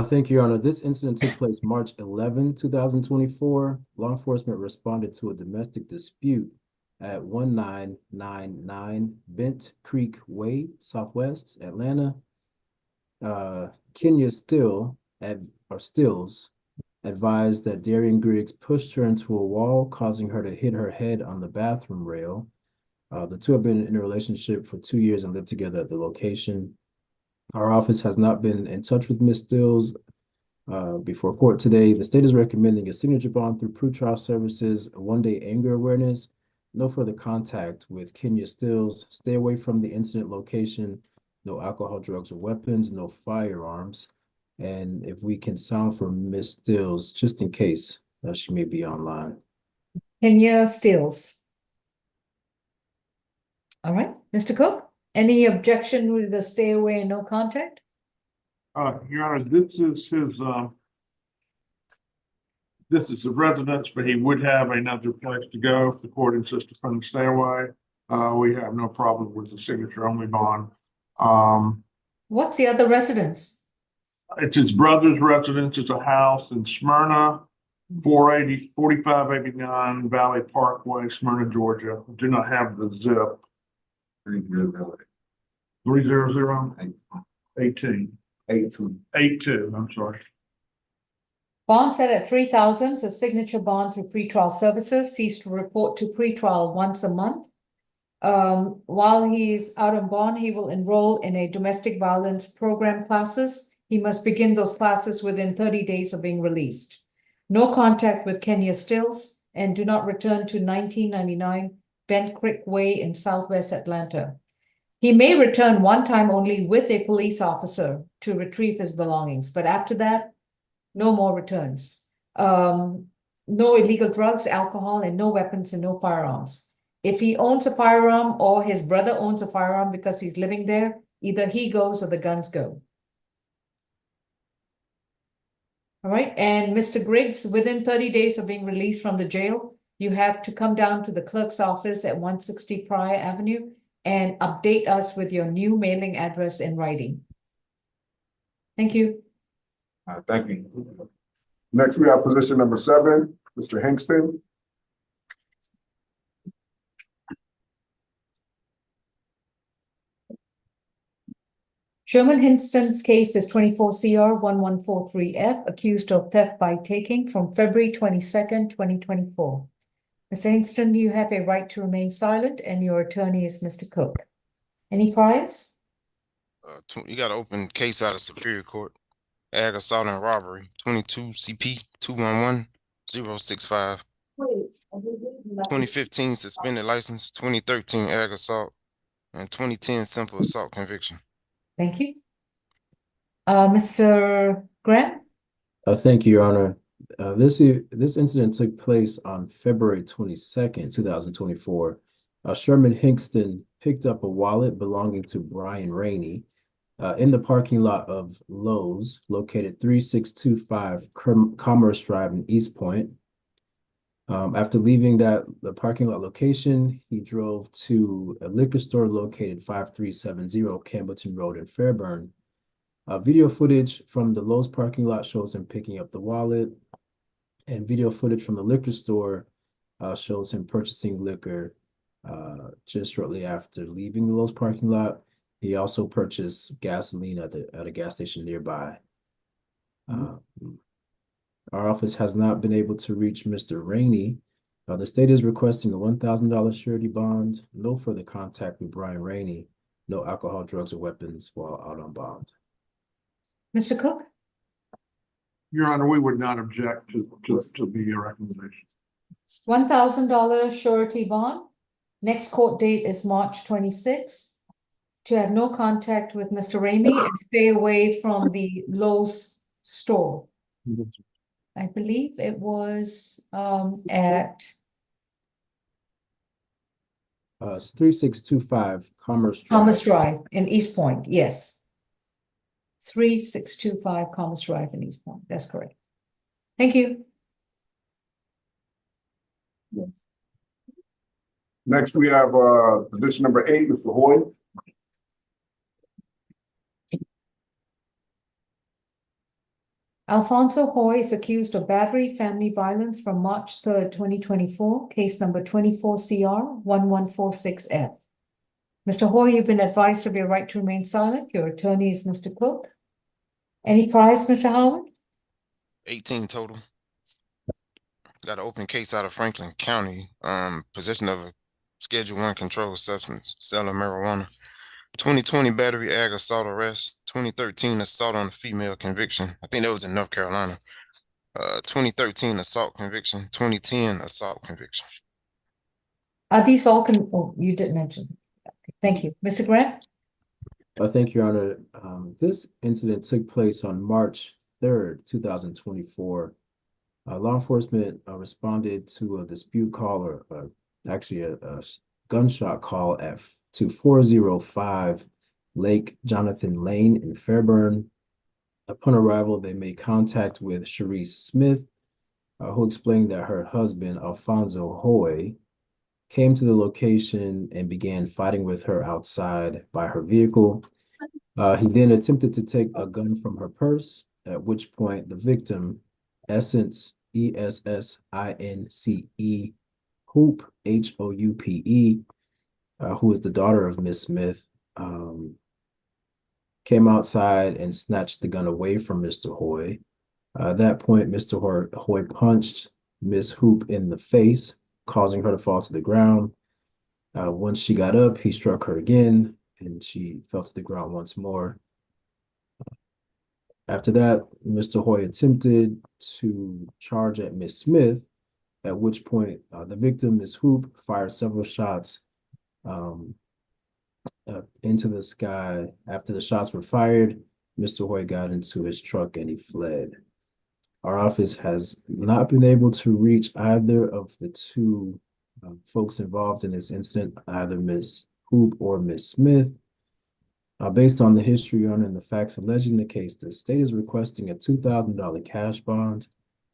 Thank you, Your Honor. This incident took place March 11, 2024. Law enforcement responded to a domestic dispute at 1999 Bent Creek Way, Southwest Atlanta. Kenya Stills advised that Darian Griggs pushed her into a wall, causing her to hit her head on the bathroom rail. The two have been in a relationship for 2 years and lived together at the location. Our office has not been in touch with Ms. Stills before court today. The state is recommending a signature bond through pretrial services, a one-day anger awareness, no further contact with Kenya Stills, stay away from the incident location, no alcohol, drugs, or weapons, no firearms. And if we can sound for Ms. Stills, just in case she may be online. Kenya Stills. All right, Mr. Cook, any objection with the stay away and no contact? Your Honor, this is his residence, but he would have another place to go if the court insists upon the stay away. We have no problem with the signature only bond. What's the other residence? It's his brother's residence. It's a house in Smyrna, 4589 Valley Parkway, Smyrna, Georgia. I do not have the zip. 300-1882. I'm sorry. Bond set at 3,000, a signature bond through pretrial services. He's to report to pretrial once a month. While he's out on bond, he will enroll in a domestic violence program classes. He must begin those classes within 30 days of being released. No contact with Kenya Stills, and do not return to 1999 Bent Creek Way in Southwest Atlanta. He may return one time only with a police officer to retrieve his belongings, but after that, no more returns. No illegal drugs, alcohol, and no weapons and no firearms. If he owns a firearm or his brother owns a firearm because he's living there, either he goes or the guns go. All right, and Mr. Griggs, within 30 days of being released from the jail, you have to come down to the clerk's office at 160 Pryor Avenue and update us with your new mailing address in writing. Thank you. Thank you. Next, we have position number 7, Mr. Hingston. Sherman Hinston's case is 24 CR 1143F, accused of theft by taking from February 22nd, 2024. Mr. Hinston, you have a right to remain silent, and your attorney is Mr. Cook. Any priors? You got to open case out of Superior Court. Ag assault and robbery, 22 CP 211065. 2015 suspended license, 2013 ag assault, and 2010 simple assault conviction. Thank you. Mr. Grant? Thank you, Your Honor. This incident took place on February 22nd, 2024. Sherman Hingston picked up a wallet belonging to Brian Rainey in the parking lot of Lowe's, located 3625 Commerce Drive in East Point. After leaving the parking lot location, he drove to a liquor store located 5370 Campbellton Road in Fairburn. Video footage from the Lowe's parking lot shows him picking up the wallet, and video footage from the liquor store shows him purchasing liquor just shortly after leaving the Lowe's parking lot. He also purchased gasoline at a gas station nearby. Our office has not been able to reach Mr. Rainey. The state is requesting a $1,000 surety bond, no further contact with Brian Rainey, no alcohol, drugs, or weapons while out on bond. Mr. Cook? Your Honor, we would not object to the recommendation. $1,000 surety bond. Next court date is March 26th. To have no contact with Mr. Rainey and stay away from the Lowe's store. I believe it was at It's 3625 Commerce Drive. Commerce Drive in East Point, yes. 3625 Commerce Drive in East Point, that's correct. Thank you. Next, we have position number 8, Mr. Hoy. Alfonso Hoy is accused of battery, family violence from March 3rd, 2024, case number 24CR1146F. Mr. Hoy, you've been advised of your right to remain silent. Your attorney is Mr. Cook. Any prize, Mr. Howard? 18 total. Got an open case out of Franklin County, possession of a Schedule 1 controlled substance, selling marijuana. 2020 battery ag assault arrest. 2013 assault on a female conviction. I think that was in North Carolina. 2013 assault conviction. 2010 assault conviction. Are these all oh, you did mention. Okay, thank you. Mr. Grant? Thank you, Your Honor. This incident took place on March 3rd, 2024. Law enforcement responded to a dispute call, or actually a gunshot call to 405 Lake Jonathan Lane in Fairburn. Upon arrival, they made contact with Sharice Smith, who explained that her husband, Alfonso Hoy, came to the location and began fighting with her outside by her vehicle. He then attempted to take a gun from her purse, at which point the victim, Essence, ESSINCE, Hoop, HOUPE, who is the daughter of Miss Smith, came outside and snatched the gun away from Mr. Hoy. At that point, Mr. Hoy punched Miss Hoop in the face, causing her to fall to the ground. Once she got up, he struck her again, and she fell to the ground once more. After that, Mr. Hoy attempted to charge at Miss Smith, at which point the victim, Miss Hoop, fired several shots into the sky. After the shots were fired, Mr. Hoy got into his truck and he fled. Our office has not been able to reach either of the two folks involved in this incident, either Miss Hoop or Miss Smith. Based on the history, Your Honor, and the facts alleged in the case, the state is requesting a $2,000 cash bond,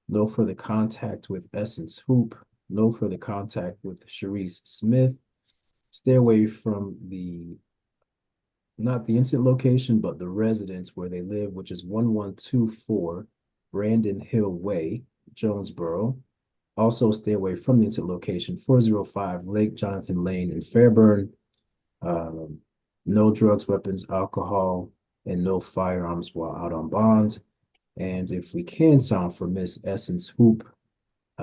no further contact with Essence Hoop, no further contact with Sharice Smith. Stay away from not the incident location, but the residence where they live, which is 1124 Brandon Hill Way, Jonesboro. Also stay away from the incident location, 405 Lake Jonathan Lane in Fairburn. No drugs, weapons, alcohol, and no firearms while out on bond. And if we can sound for Miss Essence Hoop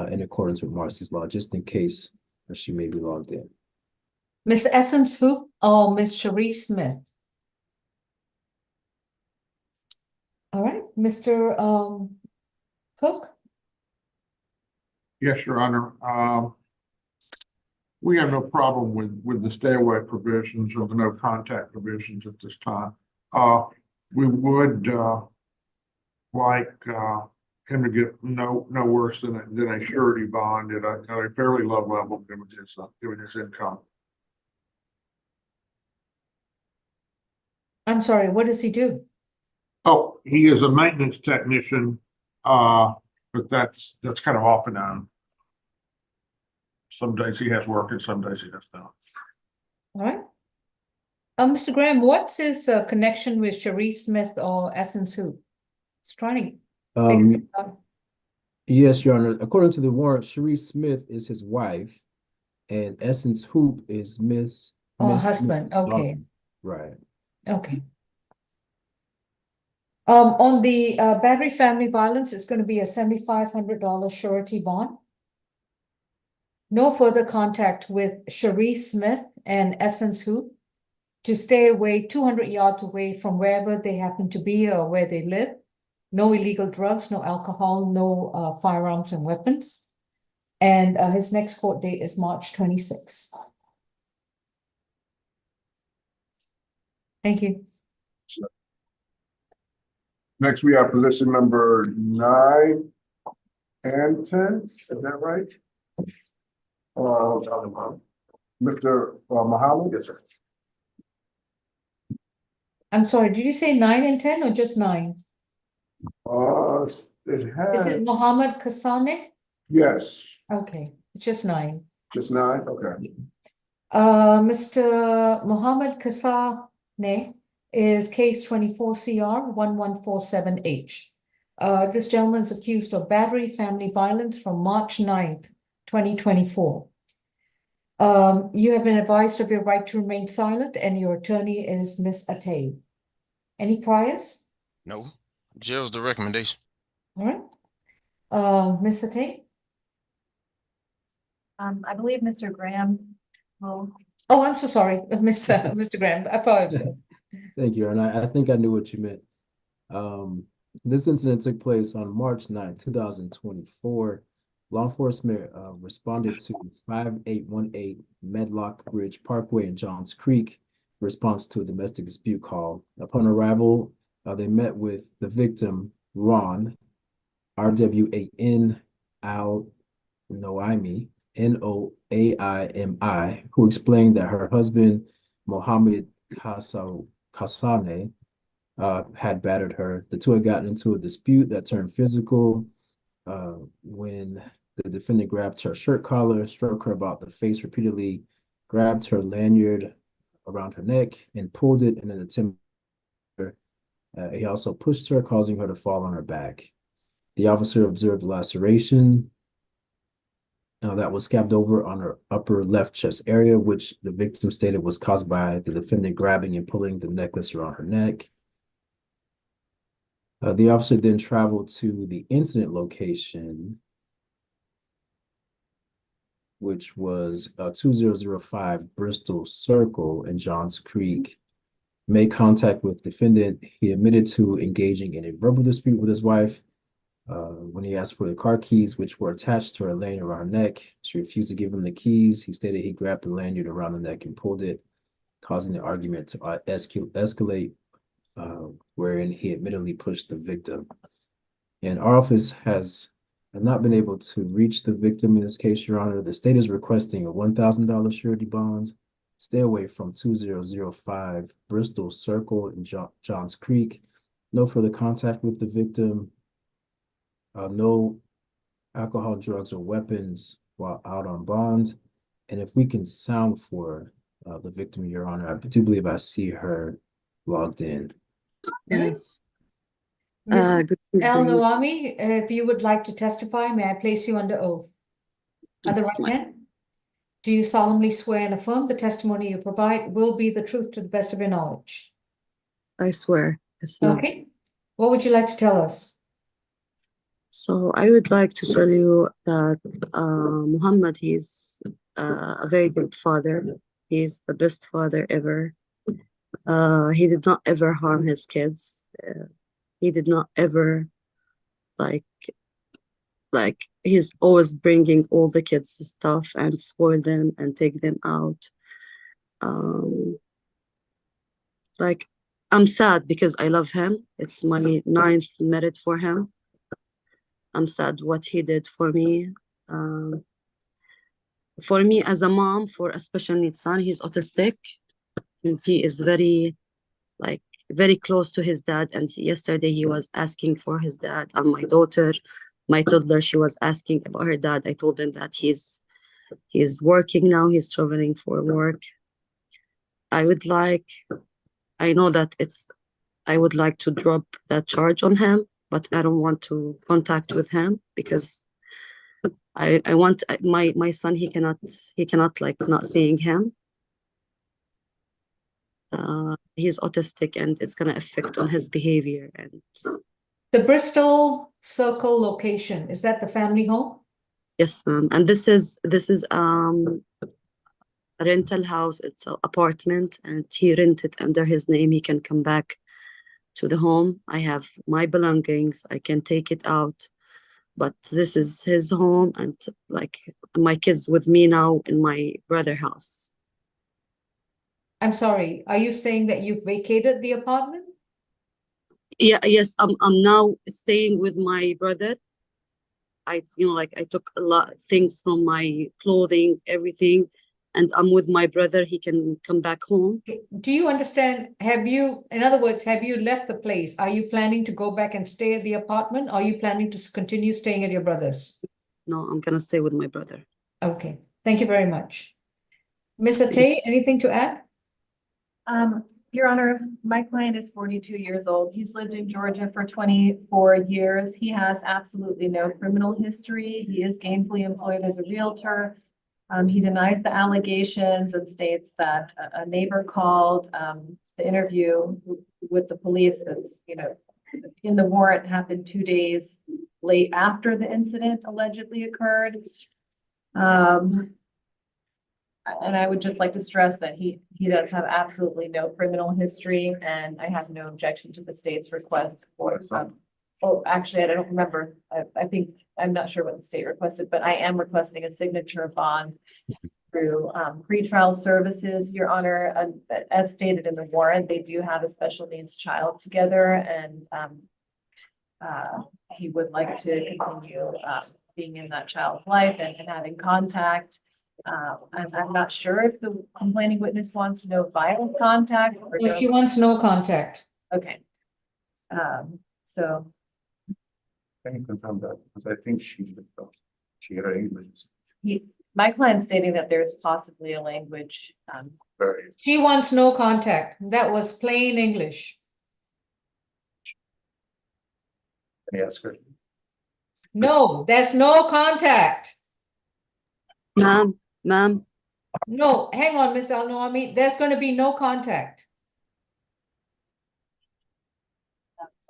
in accordance with Marcy's law, just in case she may be logged in. Miss Essence Hoop or Miss Sharice Smith? All right, Mr. Cook? Yes, Your Honor. We have no problem with the stay away provisions or the no contact provisions at this time. We would like him to get no worse than a surety bond at a fairly low level given his income. I'm sorry, what does he do? Oh, he is a maintenance technician, but that's kind of off and on. Some days he has work and some days he has not. All right. Mr. Graham, what's his connection with Sharice Smith or Essence Hoop? It's trying to figure it out. Yes, Your Honor. According to the warrant, Sharice Smith is his wife, and Essence Hoop is Miss Husband. Smith's Okay. daughter. Right. Okay. On the battery family violence, it's going to be a $7,500 surety bond. No further contact with Sharice Smith and Essence Hoop, to stay away 200 yards away from wherever they happen to be or where they live. No illegal drugs, no alcohol, no firearms and weapons. And his next court date is March 26th. Thank you. Next, we have position number 9 and 10. Is that right? Mr. Muhammad? Yes, sir. I'm sorry, did you say 9 and 10 or just 9? It Is has, it Mohammed Kasane? yes, Okay, it's just 9. just 9, okay. Mr. Mohammed Kasane is case 24CR1147H. This gentleman is accused of battery, family violence from March 9th, 2024. You have been advised of your right to remain silent, and your attorney is Miss Atay. Any priors? No. Jail's the recommendation. All right. Miss Atay? I believe Mr. Graham will. Oh, I'm so sorry, Mr. Graham. I apologize. Thank you, and I think I knew what you meant. This incident took place on March 9, 2024. Law enforcement responded to 5818 Medlock Bridge Parkway in Johns Creek in response to a domestic dispute call. Upon arrival, they met with the victim, Ron, RWAN Al Noaimi, Noaimi, who explained that her husband, Mohammed Kasane, had battered her. The two had gotten into a dispute that turned physical when the defendant grabbed her shirt collar, struck her about the face repeatedly, grabbed her lanyard around her neck, and pulled it in an attempt. He also pushed her, causing her to fall on her back. The officer observed laceration that was scabbed over on her upper left chest area, which the victim stated was caused by the defendant grabbing and pulling the necklace around her neck. The officer then traveled to the incident location, which was 2005 Bristol Circle in Johns Creek. Made contact with defendant. He admitted to engaging in a verbal dispute with his wife. When he asked for the car keys, which were attached to her lanyard around her neck, she refused to give him the keys. He stated he grabbed the lanyard around the neck and pulled it, causing the argument to escalate, wherein he admittedly pushed the victim. And our office has not been able to reach the victim in this case, Your Honor. The state is requesting a $1,000 surety bond. Stay away from 2005 Bristol Circle in Johns Creek. No further contact with the victim. No alcohol, drugs, or weapons while out on bond. And if we can sound for the victim, Your Honor, I do believe I see her logged in. Yes. Ms. Good Al evening. Noami, if you would like to testify, may I place you under oath? On the Yes, right hand? Do you solemnly swear and affirm the testimony you provide will be the truth to the best of your knowledge? I swear. Yes, ma'am. Okay. What would you like to tell us? So I would like to tell you that Muhammad, he's a very good father. He's the best father ever. He did not ever harm his kids. He did not ever like he's always bringing all the kids stuff and spoil them and take them out. Like I'm sad because I love him. It's my 9th marriage for him. I'm sad what he did for me. For me as a mom for a special needs son, he's autistic. And he is very close to his dad. And yesterday he was asking for his dad. And my daughter, my toddler, she was asking about her dad. I told him that he's working now. He's traveling for work. I would like to drop that charge on him, but I don't want to contact with him because I want my son, he cannot like not seeing him. He's autistic and it's gonna affect on his behavior. And The Bristol Circle location, is that the family home? yes, ma'am. And this is a rental house. It's an apartment and he rented under his name. He can come back to the home. I have my belongings. I can take it out. But this is his home and like my kids with me now in my brother's house. I'm sorry, are you saying that you've vacated the apartment? Yeah, yes, I'm now staying with my brother. I took a lot of things from my clothing, everything, and I'm with my brother. He can come back home. Do you understand? In other words, have you left the place? Are you planning to go back and stay at the apartment? Or are you planning to continue staying at your brother's? No, I'm gonna stay with my brother. Okay, thank you very much. Ms. Atay, anything to add? Your Honor, my client is 42 years old. He's lived in Georgia for 24 years. He has absolutely no criminal history. He is gainfully employed as a realtor. He denies the allegations and states that a neighbor called. The interview with the police that's, in the warrant happened 2 days late after the incident allegedly occurred. And I would just like to stress that he does have absolutely no criminal history, and I have no objection to the state's request for, oh, actually, I don't remember. I think, I'm not sure what the state requested, but I am requesting a signature bond through pretrial services, Your Honor. As stated in the warrant, they do have a special needs child together, and he would like to continue being in that child's life and having contact. I'm not sure if the complaining witness wants no violent contact or No, she wants no contact. Okay. So Can you confirm that? Because I think she had English. my client's stating that there's possibly a language. Very. She wants no contact. That was plain English. Can you ask her? No, there's no contact. Ma'am, No, hang on, Ms. Al-Noami. There's going to be no contact.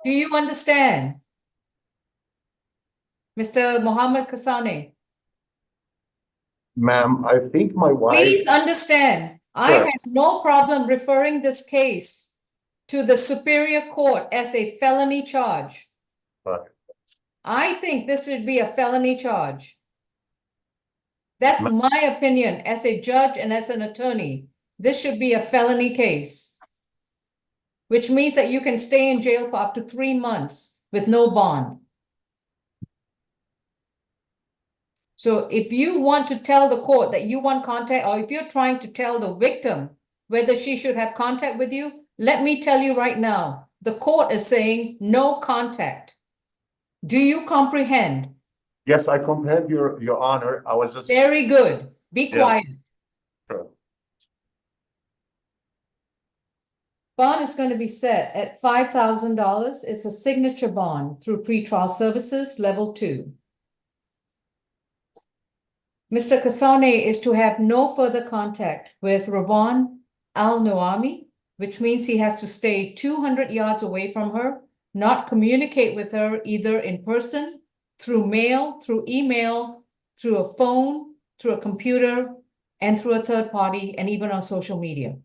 Do you understand? Mr. Mohammed Kasane, Ma'am, I think my wife. please understand, I Sure. have no problem referring this case to the Superior Court as a felony charge. Right. I think this should be a felony charge. That's my opinion as a judge and as an attorney. This should be a felony case, which means that you can stay in jail for up to 3 months with no bond. So if you want to tell the court that you want contact, or if you're trying to tell the victim whether she should have contact with you, let me tell you right now, the court is saying no contact. Do you comprehend? Yes, I comprehend your honor. I was just. Very good. Be Yeah. quiet. Sure. Bond is going to be set at $5,000. It's a signature bond through pretrial services, level 2. Mr. Kasane is to have no further contact with Ravon Al-Noami, which means he has to stay 200 yards away from her, not communicate with her either in person, through mail, through email, through a phone, through a computer, and through a third party, and even on social media.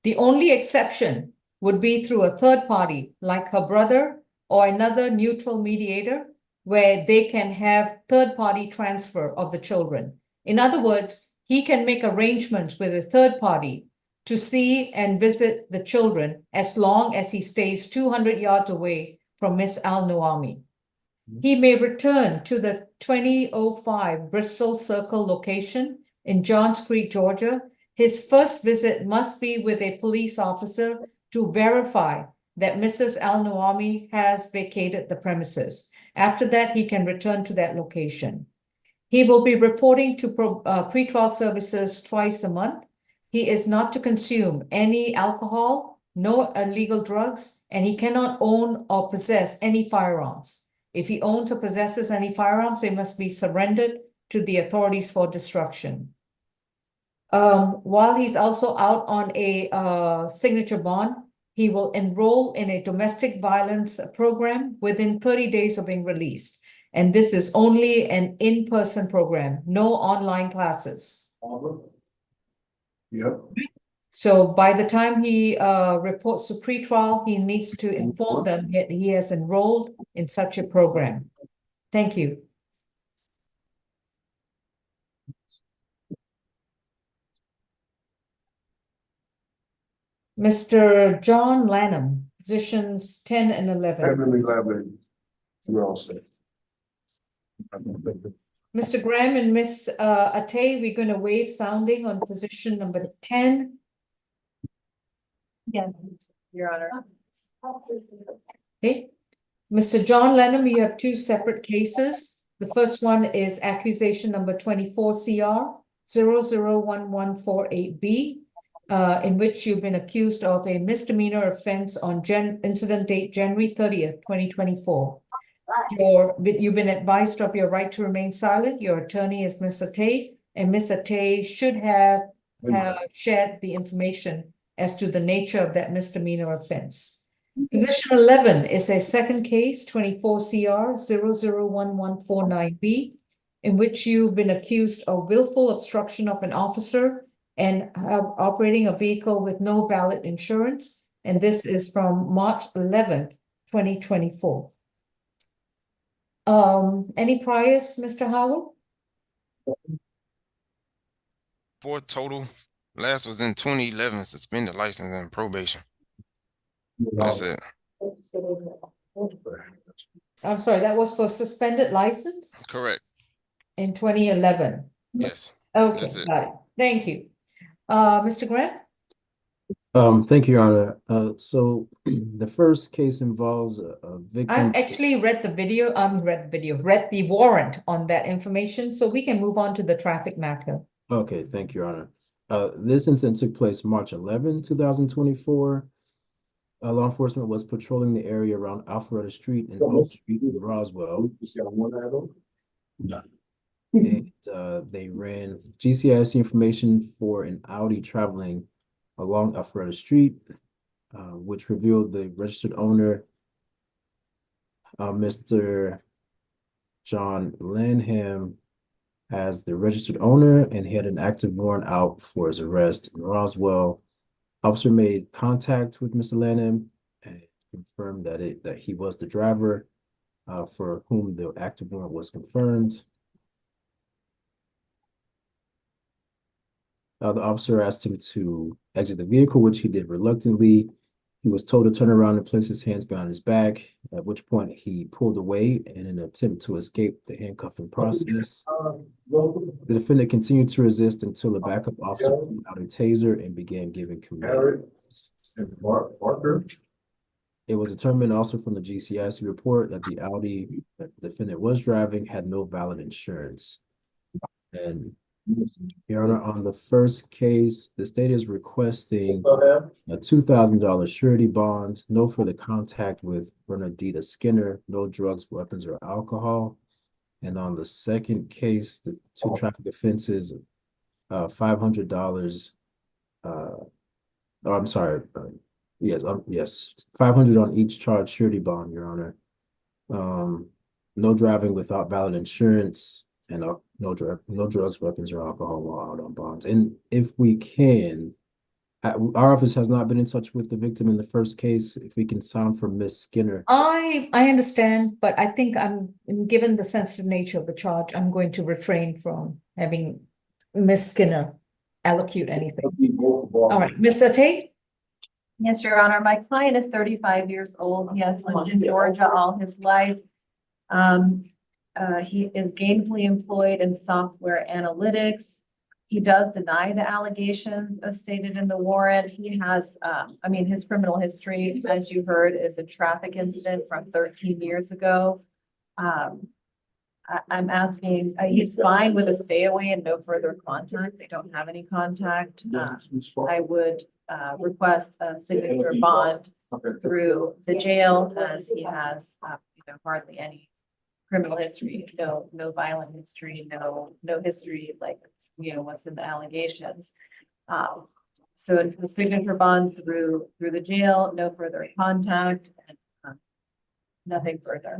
The only exception would be through a third party, like her brother or another neutral mediator, where they can have third-party transfer of the children. In other words, he can make arrangements with a third party to see and visit the children as long as he stays 200 yards away from Miss Al-Noami. He may return to the 2005 Bristol Circle location in Johns Creek, Georgia. His first visit must be with a police officer to verify that Mrs. Al-Noami has vacated the premises. After that, he can return to that location. He will be reporting to pretrial services twice a month. He is not to consume any alcohol, no illegal drugs, and he cannot own or possess any firearms. If he owns or possesses any firearms, they must be surrendered to the authorities for destruction. While he's also out on a signature bond, he will enroll in a domestic violence program within 30 days of being released. And this is only an in-person program, no online classes. Yep. So by the time he reports to pretrial, he needs to inform them that he has enrolled in such a program. Thank you. Mr. John Lanham, positions 10 and 11. Heavenly Lebanon. We're all set. Mr. Graham and Miss Atay, we're going to waive sounding on position number 10. Yes, Your Honor. Okay. Mr. John Lanham, you have 2 separate cases. The first one is accusation number 24 CR 001148B. in which you've been accused of a misdemeanor offense on incident date January 30th, 2024. You've been advised of your right to remain silent. Your attorney is Ms. Atay, and Ms. Atay should have shared the information as to the nature of that misdemeanor offense. Position 11 is a second case, 24 CR 001149B, in which you've been accused of willful obstruction of an officer and operating a vehicle with no valid insurance. And this is from March 11th, 2024. Any priors, Mr. Howell? 4 total. Last was in 2011, suspended license and probation. That's it. I'm sorry, that was for suspended license Correct. in 2011. Yes. Okay, That's it. got it. Thank you. Mr. Grant? Thank you, Your Honor. So the first case involves a victim. I've actually read the warrant on that information, so we can move on to the traffic matter. Okay, thank you, Your Honor. This incident took place March 11, 2024. Law enforcement was patrolling the area around Alpharetta Street and Oak Street in Roswell. And they ran GCIC information for an Audi traveling along Alpharetta Street, which revealed the registered owner, Mr. John Lanham, as the registered owner, and he had an active warrant out for his arrest in Roswell. Officer made contact with Mr. Lanham and confirmed that he was the driver for whom the active warrant was confirmed. The officer asked him to exit the vehicle, which he did reluctantly. He was told to turn around and place his hands behind his back, at which point he pulled away in an attempt to escape the handcuffing process. The defendant continued to resist until the backup officer pulled out a taser and began giving commands. It was determined also from the GCIC report that the Audi that the defendant was driving had no valid insurance. And Your Honor, on the first case, the state is requesting a $2,000 surety bond, no further contact with Bernadetta Skinner, no drugs, weapons, or alcohol. And on the second case, the two traffic offenses, $500. I'm sorry. Yes, 500 on each charge surety bond, Your Honor. No driving without valid insurance, and no drugs, weapons, or alcohol while out on bonds. And if we can, our office has not been in touch with the victim in the first case. If we can sound from Miss Skinner. I understand, but I think given the sensitive nature of the charge, I'm going to refrain from having Miss Skinner allocute anything. All right, Ms. Atay? Yes, Your Honor. My client is 35 years old. He has lived in Georgia all his life. He is gainfully employed in software analytics. He does deny the allegations as stated in the warrant. He has, his criminal history, as you heard, is a traffic incident from 13 years ago. I'm asking, he's fine with a stay away and no further contact. They don't have any contact. I would request a signature bond through the jail, as he has, hardly any criminal history, no violent history, no history like, what's in the allegations. So the signature bond through the jail, no further contact, and nothing further.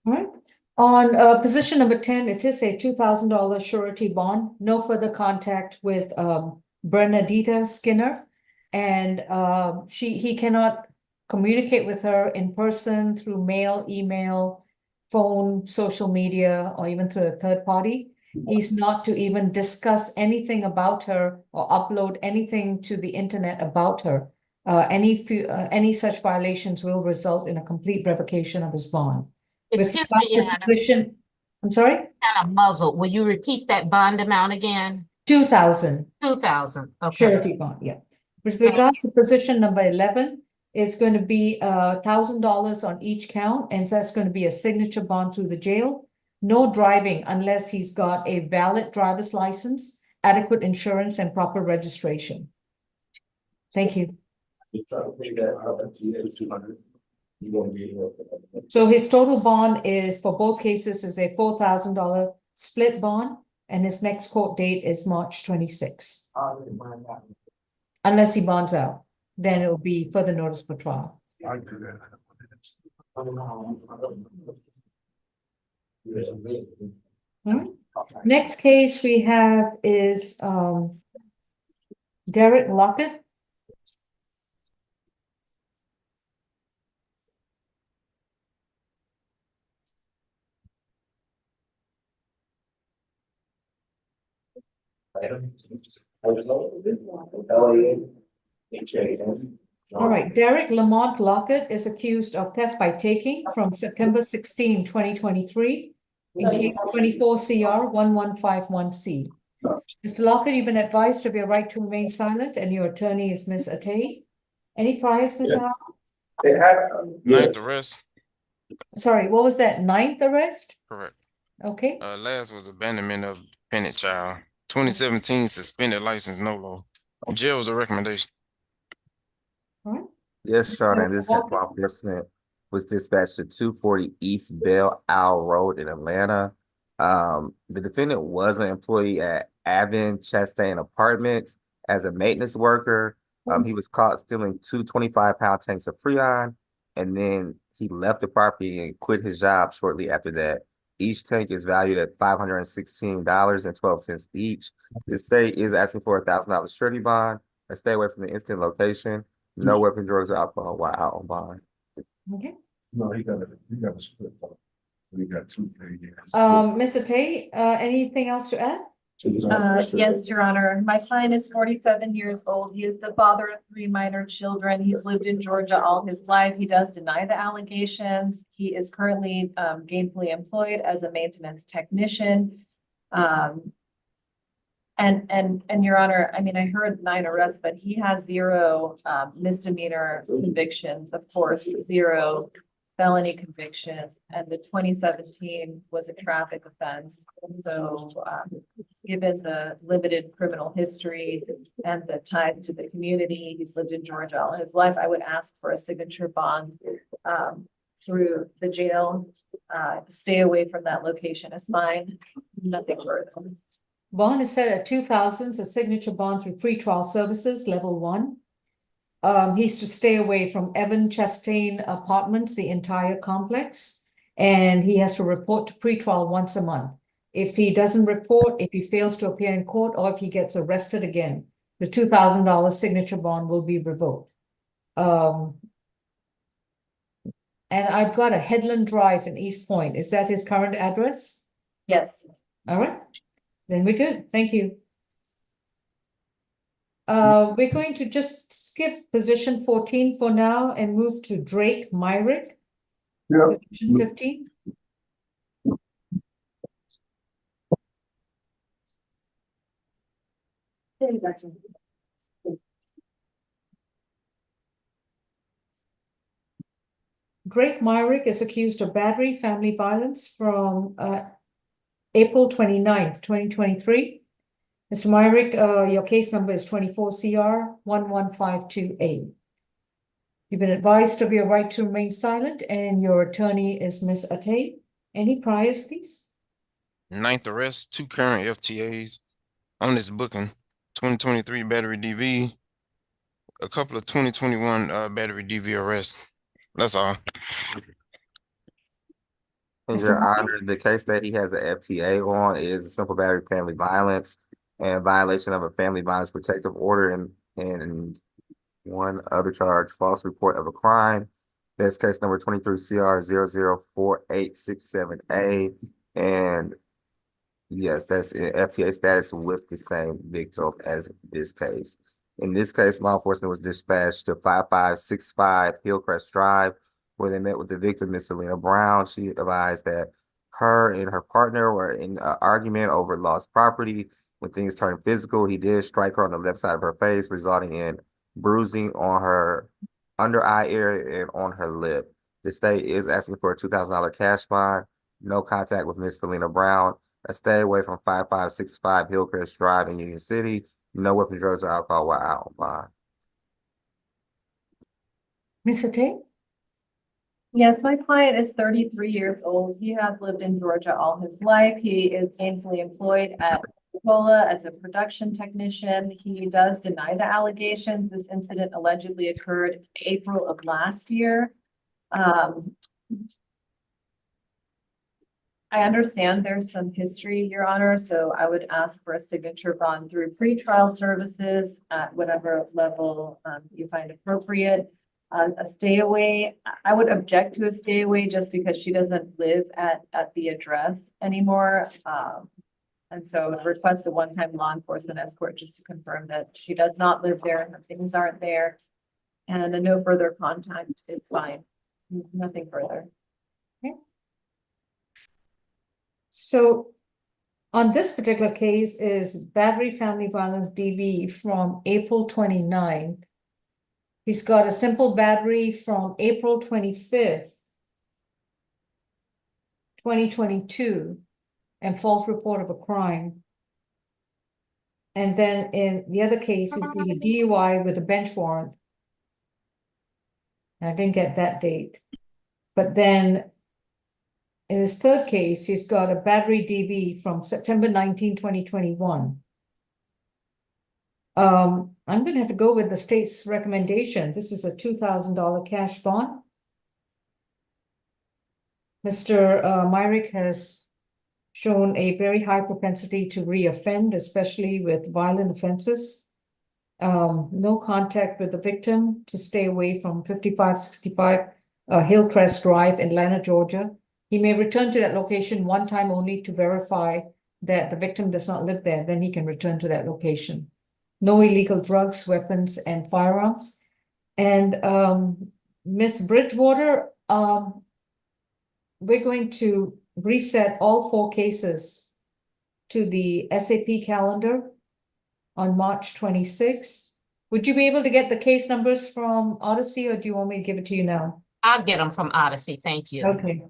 All right. On position number 10, it is a $2,000 surety bond, no further contact with Bernadetta Skinner, and he cannot communicate with her in person, through mail, email, phone, social media, or even through a third party. He's not to even discuss anything about her or upload anything to the internet about her. Any such violations will result in a complete revocation of his bond. Excuse me, Your Honor. I'm sorry? Kind of muzzled. Will you repeat that bond amount again? 2,000. 2,000. Okay. Surety bond, yeah. With regards to position number 11, it's going to be $1,000 on each count, and that's going to be a signature bond through the jail. No driving unless he's got a valid driver's license, adequate insurance, and proper registration. Thank you. So his total bond is, for both cases, is a $4,000 split bond, and his next court date is March 26. Unless he bonds out, then it will be further notice for trial. I do that. Next case we have is Derek Lockett. All right, Derek Lamont Lockett is accused of theft by taking from September 16, 2023 in case 24 CR 1151C. Mr. Lockett, you've been advised of your right to remain silent, and your attorney is Ms. Atay. Any priors, Mr. Howard? Ninth arrest. Sorry, what was that? Ninth arrest? Correct. Okay. Last was abandonment of dependent child. 2017 suspended license no law. Jail was a recommendation. All right. Yes, Charlotte, this law enforcement was dispatched to 240 East Belle Isle Road in Atlanta. The defendant was an employee at Avon Chastain Apartments as a maintenance worker. He was caught stealing two 25-pound tanks of Freon, and then he left the property and quit his job shortly after that. Each tank is valued at $516.12 each. The state is asking for a $1,000 surety bond. Stay away from the instant location. No weapon, drugs, or alcohol while out on bond. Okay. No, he got a split. We got two. Ms. Atay, anything else to add? Yes, Your Honor. My client is 47 years old. He is the father of 3 minor children. He's lived in Georgia all his life. He does deny the allegations. He is currently gainfully employed as a maintenance technician. And Your Honor, I mean, I heard 9 arrests, but he has 0 misdemeanor convictions, of course, 0 felony convictions, and the 2017 was a traffic offense. So given the limited criminal history and the ties to the community, he's lived in Georgia all his life, I would ask for a signature bond through the jail. Stay away from that location is fine, nothing further. Bond is set at $2,000, a signature bond through pretrial services, level 1. He's to stay away from Evan Chastain Apartments, the entire complex, and he has to report to pretrial once a month. If he doesn't report, if he fails to appear in court, or if he gets arrested again, the $2,000 signature bond will be revoked. And I've got a Headland Drive in East Point. Is that his current address? Yes. All right, then we're good. Thank you. We're going to just skip position 14 for now and move to Drake Myrick. Yeah. Position 15. Drake Myrick is accused of battery, family violence from April 29th, 2023. Mr. Myrick, your case number is 24 CR 1152A. You've been advised of your right to remain silent, and your attorney is Ms. Atay. Any priors, please? Ninth arrest, 2 current FTAs on this booking. 2023 battery DV, a couple of 2021 battery DV arrests. That's all. In your honor, the case that he has an FTA on is a simple battery family violence and violation of a family violence protective order, and one other charge, false report of a crime. That's case number 23 CR 004867A. And yes, that's in FTA status with the same victim as this case. In this case, law enforcement was dispatched to 5565 Hillcrest Drive, where they met with the victim, Miss Selena Brown. She advised that her and her partner were in an argument over lost property. When things turned physical, he did strike her on the left side of her face, resulting in bruising on her under eye area and on her lip. The state is asking for a $2,000 cash bond. No contact with Miss Selena Brown. Stay away from 5565 Hillcrest Drive in Union City. No weapons, drugs, or alcohol while out on bond. Ms. Tate? Yes, my client is 33 years old. He has lived in Georgia all his life. He is gainfully employed at Coca-Cola as a production technician. He does deny the allegations. This incident allegedly occurred April of last year. I understand there's some history, Your Honor, so I would ask for a signature bond through pretrial services at whatever level you find appropriate. A stay away, I would object to a stay away just because she doesn't live at the address anymore. And so I would request a one-time law enforcement escort just to confirm that she does not live there and her things aren't there. And a no further contact is fine, nothing further. So on this particular case is battery family violence DV from April 29th. He's got a simple battery from April 25th, 2022, and false report of a crime. And then in the other case, he's got a DUI with a bench warrant. I didn't get that date. But then in his third case, he's got a battery DV from September 19, 2021. I'm going to have to go with the state's recommendation. This is a $2,000 cash bond. Mr. Myrick has shown a very high propensity to reoffend, especially with violent offenses. No contact with the victim, to stay away from 5565 Hillcrest Drive, Atlanta, Georgia. He may return to that location one time only to verify that the victim does not live there. Then he can return to that location. No illegal drugs, weapons, and firearms. And Ms. Bridgewater, we're going to reset all 4 cases to the SAP calendar on March 26th. Would you be able to get the case numbers from Odyssey, or do you want me to give it to you now? I'll get them from Odyssey. Thank you. Okay.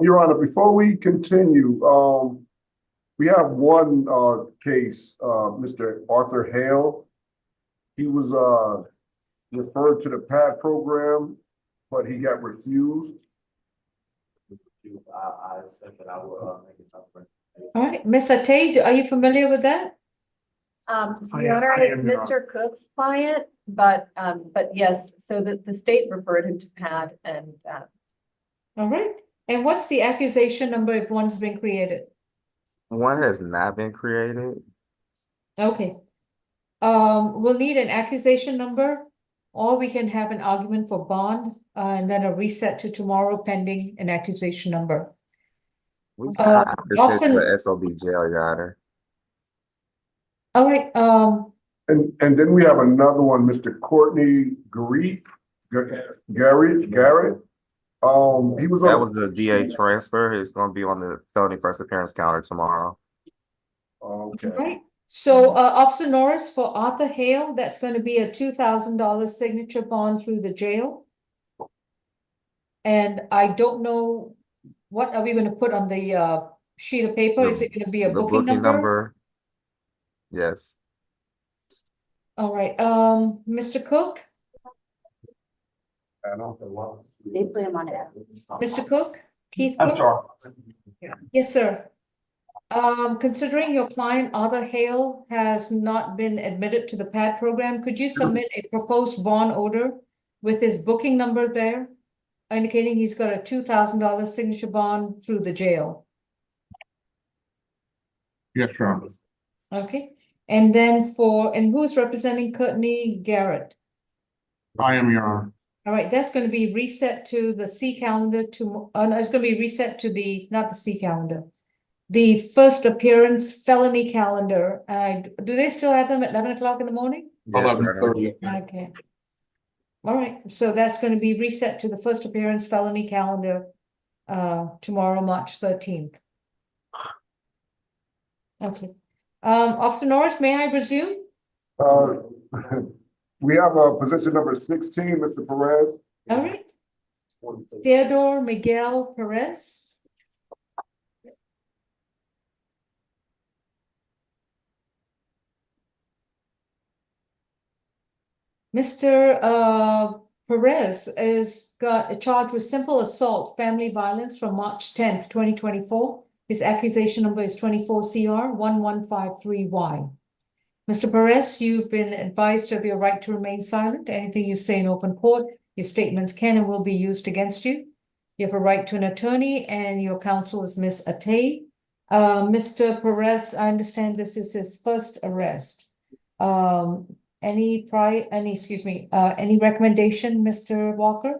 Your Honor, before we continue, we have one case, Mr. Arthur Hale. He was referred to the PAD program, but he got refused. I said that I will make it up. All right, Ms. Tate, are you familiar with that? Your Honor, it's Mr. Cook's client, but yes, so the state referred him to PAD and All right. And what's the accusation number if one's been created? One has not been created. Okay. We'll need an accusation number, or we can have an argument for bond, and then a reset to tomorrow pending an accusation number. We can this often- is the SOB jail, Your Honor. All right, And then we have another one, Mr. Courtney Garrett. He was That on. was the DA transfer. It's going to be on the felony first appearance counter tomorrow. Okay. right. So, Officer Norris, for Arthur Hale, that's going to be a $2,000 signature bond through the jail. And I don't know, what are we going to put on the sheet of paper? Is it going to be a The booking number? Yes. All right, Mr. Cook? They put him on it. Mr. Cook? Keith I'm Cook? sorry. Yes, sir. Considering your client, Arthur Hale, has not been admitted to the PAD program, could you submit a proposed bond order with his booking number there, indicating he's got a $2,000 signature bond through the jail? Yes, Your Honor. Okay, and then and who's representing Courtney Garrett? I am, Your Honor. All right, that's going to be reset to the C calendar no, it's going to be reset to not the C calendar. The first appearance felony calendar. Do they still have them at 11 o'clock in the morning? Yes, Your Honor. 11:30. Okay. All right, so that's going to be reset to the first appearance felony calendar tomorrow, March 13th. Okay. Officer Norris, may I resume? We have position number 16, Mr. Perez. All right. Theodore Miguel Perez. Mr. Perez is got a charge with simple assault, family violence from March 10th, 2024. His accusation number is 24 CR 1153Y. Mr. Perez, you've been advised of your right to remain silent. Anything you say in open court, your statements can and will be used against you. You have a right to an attorney, and your counsel is Ms. Atay. Mr. Perez, I understand this is his first arrest. Any recommendation, Mr. Walker?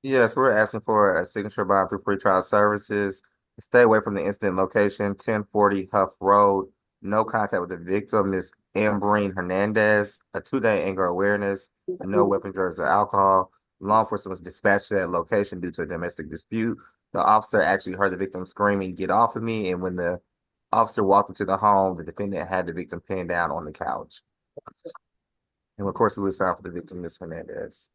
Yes, we're asking for a signature bond through pretrial services. Stay away from the incident location, 1040 Huff Road. No contact with the victim, Ms. Ambreen Hernandez. A 2-day anger awareness. No weapon, drugs, or alcohol. Law enforcement was dispatched to that location due to a domestic dispute. The officer actually heard the victim screaming, "Get off of me!" And when the officer walked into the home, the defendant had the victim pinned down on the couch. And of course, we would sign for the victim, Ms. Hernandez.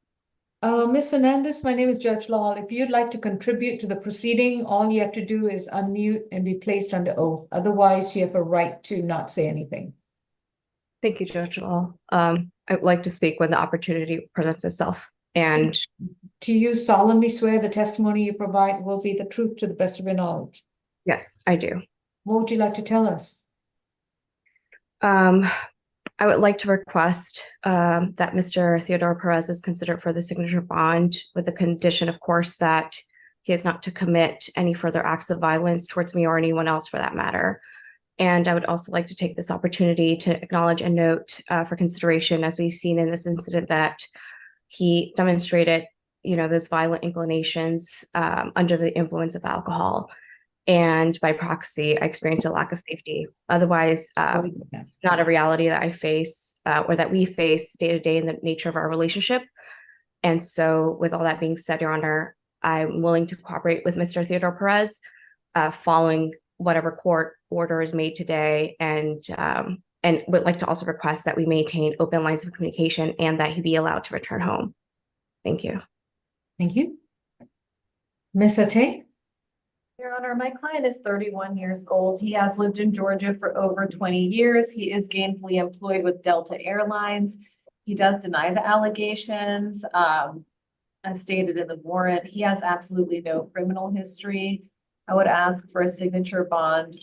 Ms. Hernandez, my name is Judge Lal. If you'd like to contribute to the proceeding, all you have to do is unmute and be placed under oath. Otherwise, you have a right to not say anything. Thank you, Judge Law. I would like to speak when the opportunity presents itself. And Do you solemnly swear the testimony you provide will be the truth to the best of your knowledge? yes, I do. What would you like to tell us? I would like to request that Mr. Theodore Perez is considered for the signature bond with the condition, of course, that he is not to commit any further acts of violence towards me or anyone else for that matter. And I would also like to take this opportunity to acknowledge and note for consideration, as we've seen in this incident, that he demonstrated, those violent inclinations under the influence of alcohol. And by proxy, I experienced a lack of safety. Otherwise, it's not a reality that I face or that we face day to day in the nature of our relationship. And so with all that being said, Your Honor, I'm willing to cooperate with Mr. Theodore Perez following whatever court order is made today, and would like to also request that we maintain open lines of communication and that he be allowed to return home. Thank you. Thank you. Ms. Atay? Your Honor, my client is 31 years old. He has lived in Georgia for over 20 years. He is gainfully employed with Delta Airlines. He does deny the allegations, as stated in the warrant. He has absolutely no criminal history. I would ask for a signature bond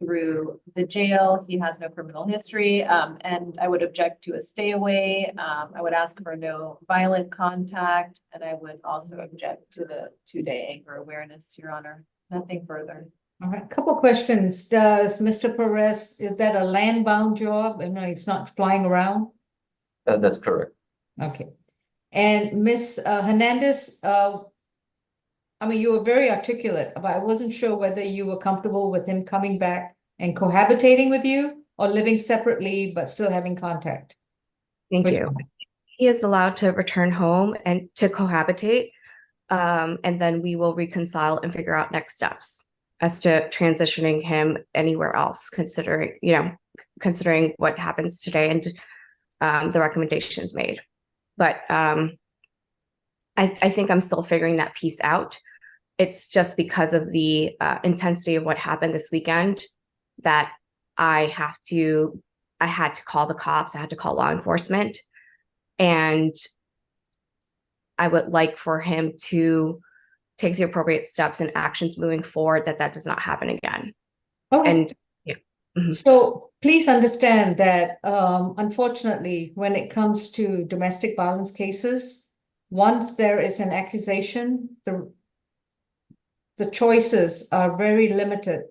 through the jail. He has no criminal history, and I would object to a stay away. I would ask for no violent contact, and I would also object to the 2-day anger awareness, Your Honor. Nothing further. All right, couple questions. Does Mr. Perez, is that a land-bound job? And it's not flying around? That's correct. Okay. And Ms. Hernandez, you were very articulate, but I wasn't sure whether you were comfortable with him coming back and cohabitating with you or living separately but still having contact. Thank you. He is allowed to return home and to cohabitate, and then we will reconcile and figure out next steps as to transitioning him anywhere else, considering what happens today and the recommendations made. But I think I'm still figuring that piece out. It's just because of the intensity of what happened this weekend that I had to call the cops. I had to call law enforcement, and I would like for him to take the appropriate steps and actions moving forward that does not happen again. Okay. And yeah. Mm-hmm. So please understand that unfortunately, when it comes to domestic violence cases, once there is an accusation, the choices are very limited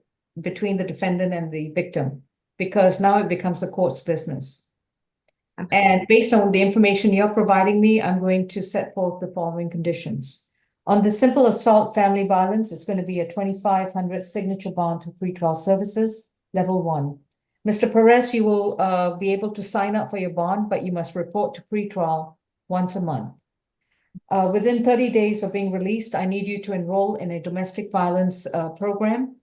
between the defendant and the victim, because now it becomes the court's business. Okay. And based on the information you're providing me, I'm going to set forth the following conditions. On the simple assault family violence, it's going to be a 2,500 signature bond to pretrial services, level 1. Mr. Perez, you will be able to sign up for your bond, but you must report to pretrial once a month. Within 30 days of being released, I need you to enroll in a domestic violence program,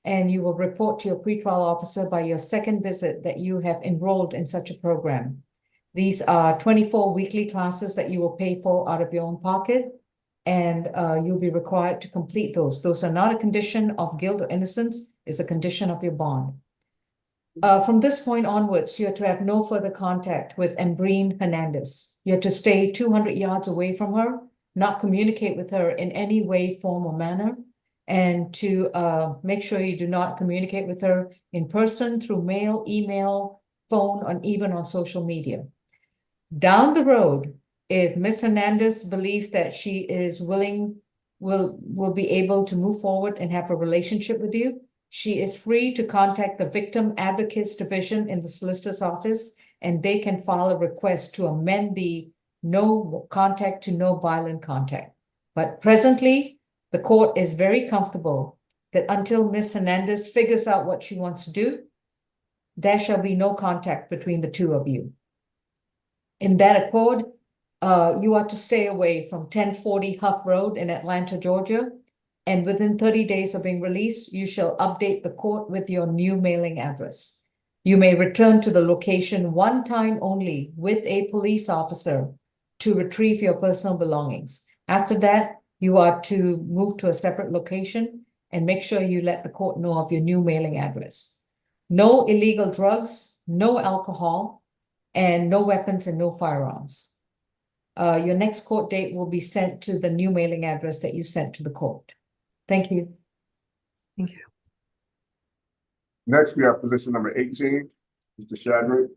and you will report to your pretrial officer by your second visit that you have enrolled in such a program. These are 24 weekly classes that you will pay for out of your own pocket, and you'll be required to complete those. Those are not a condition of guilt or innocence, it's a condition of your bond. From this point onwards, you're to have no further contact with Embreen Hernandez. You're to stay 200 yards away from her, not communicate with her in any way, form, or manner, and to make sure you do not communicate with her in person, through mail, email, phone, and even on social media. Down the road, if Ms. Hernandez believes that she is willing, will be able to move forward and have a relationship with you, she is free to contact the Victim Advocates Division in the Solicitor's Office, and they can file a request to amend the no contact to no violent contact. But presently, the court is very comfortable that until Ms. Hernandez figures out what she wants to do, there shall be no contact between the two of you. In that accord, you are to stay away from 1040 Huff Road in Atlanta, Georgia, and within 30 days of being released, you shall update the court with your new mailing address. You may return to the location one time only with a police officer to retrieve your personal belongings. After that, you are to move to a separate location and make sure you let the court know of your new mailing address. No illegal drugs, no alcohol, and no weapons and no firearms. Your next court date will be sent to the new mailing address that you sent to the court. Thank you. Thank you. Next, we have position number 18, Mr. Shadrick.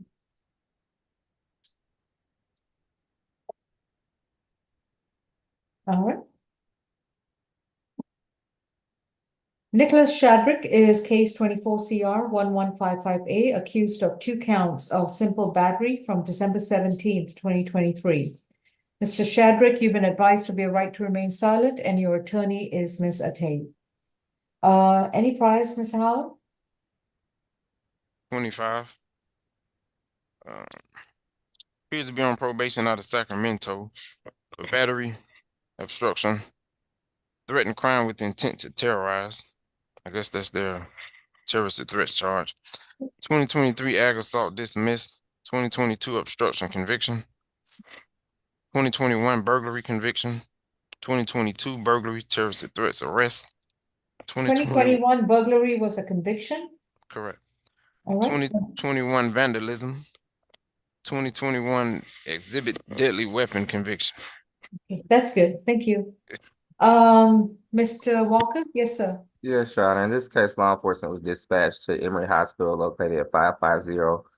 All right. Nicholas Shadrick is case 24CR1155A, accused of 2 counts of simple battery from December 17th, 2023. Mr. Shadrick, you've been advised of your right to remain silent, and your attorney is Ms. Atay. Any priors, Mr. Howard? 25. Appears to be on probation out of Sacramento for battery, obstruction, threatened crime with intent to terrorize. I guess that's their terrorist threats charge. 2023 ag assault dismissed. 2022 obstruction conviction. 2021 burglary conviction. 2022 burglary, terrorist threats arrest. 2021 burglary was a conviction? Correct. All right. 2021 vandalism. 2021 exhibit deadly weapon conviction. Okay, that's good. Thank you. Mr. Walker? Yes, sir. Yes, Your Honor. In this case, law enforcement was dispatched to Emory Hospital located at 550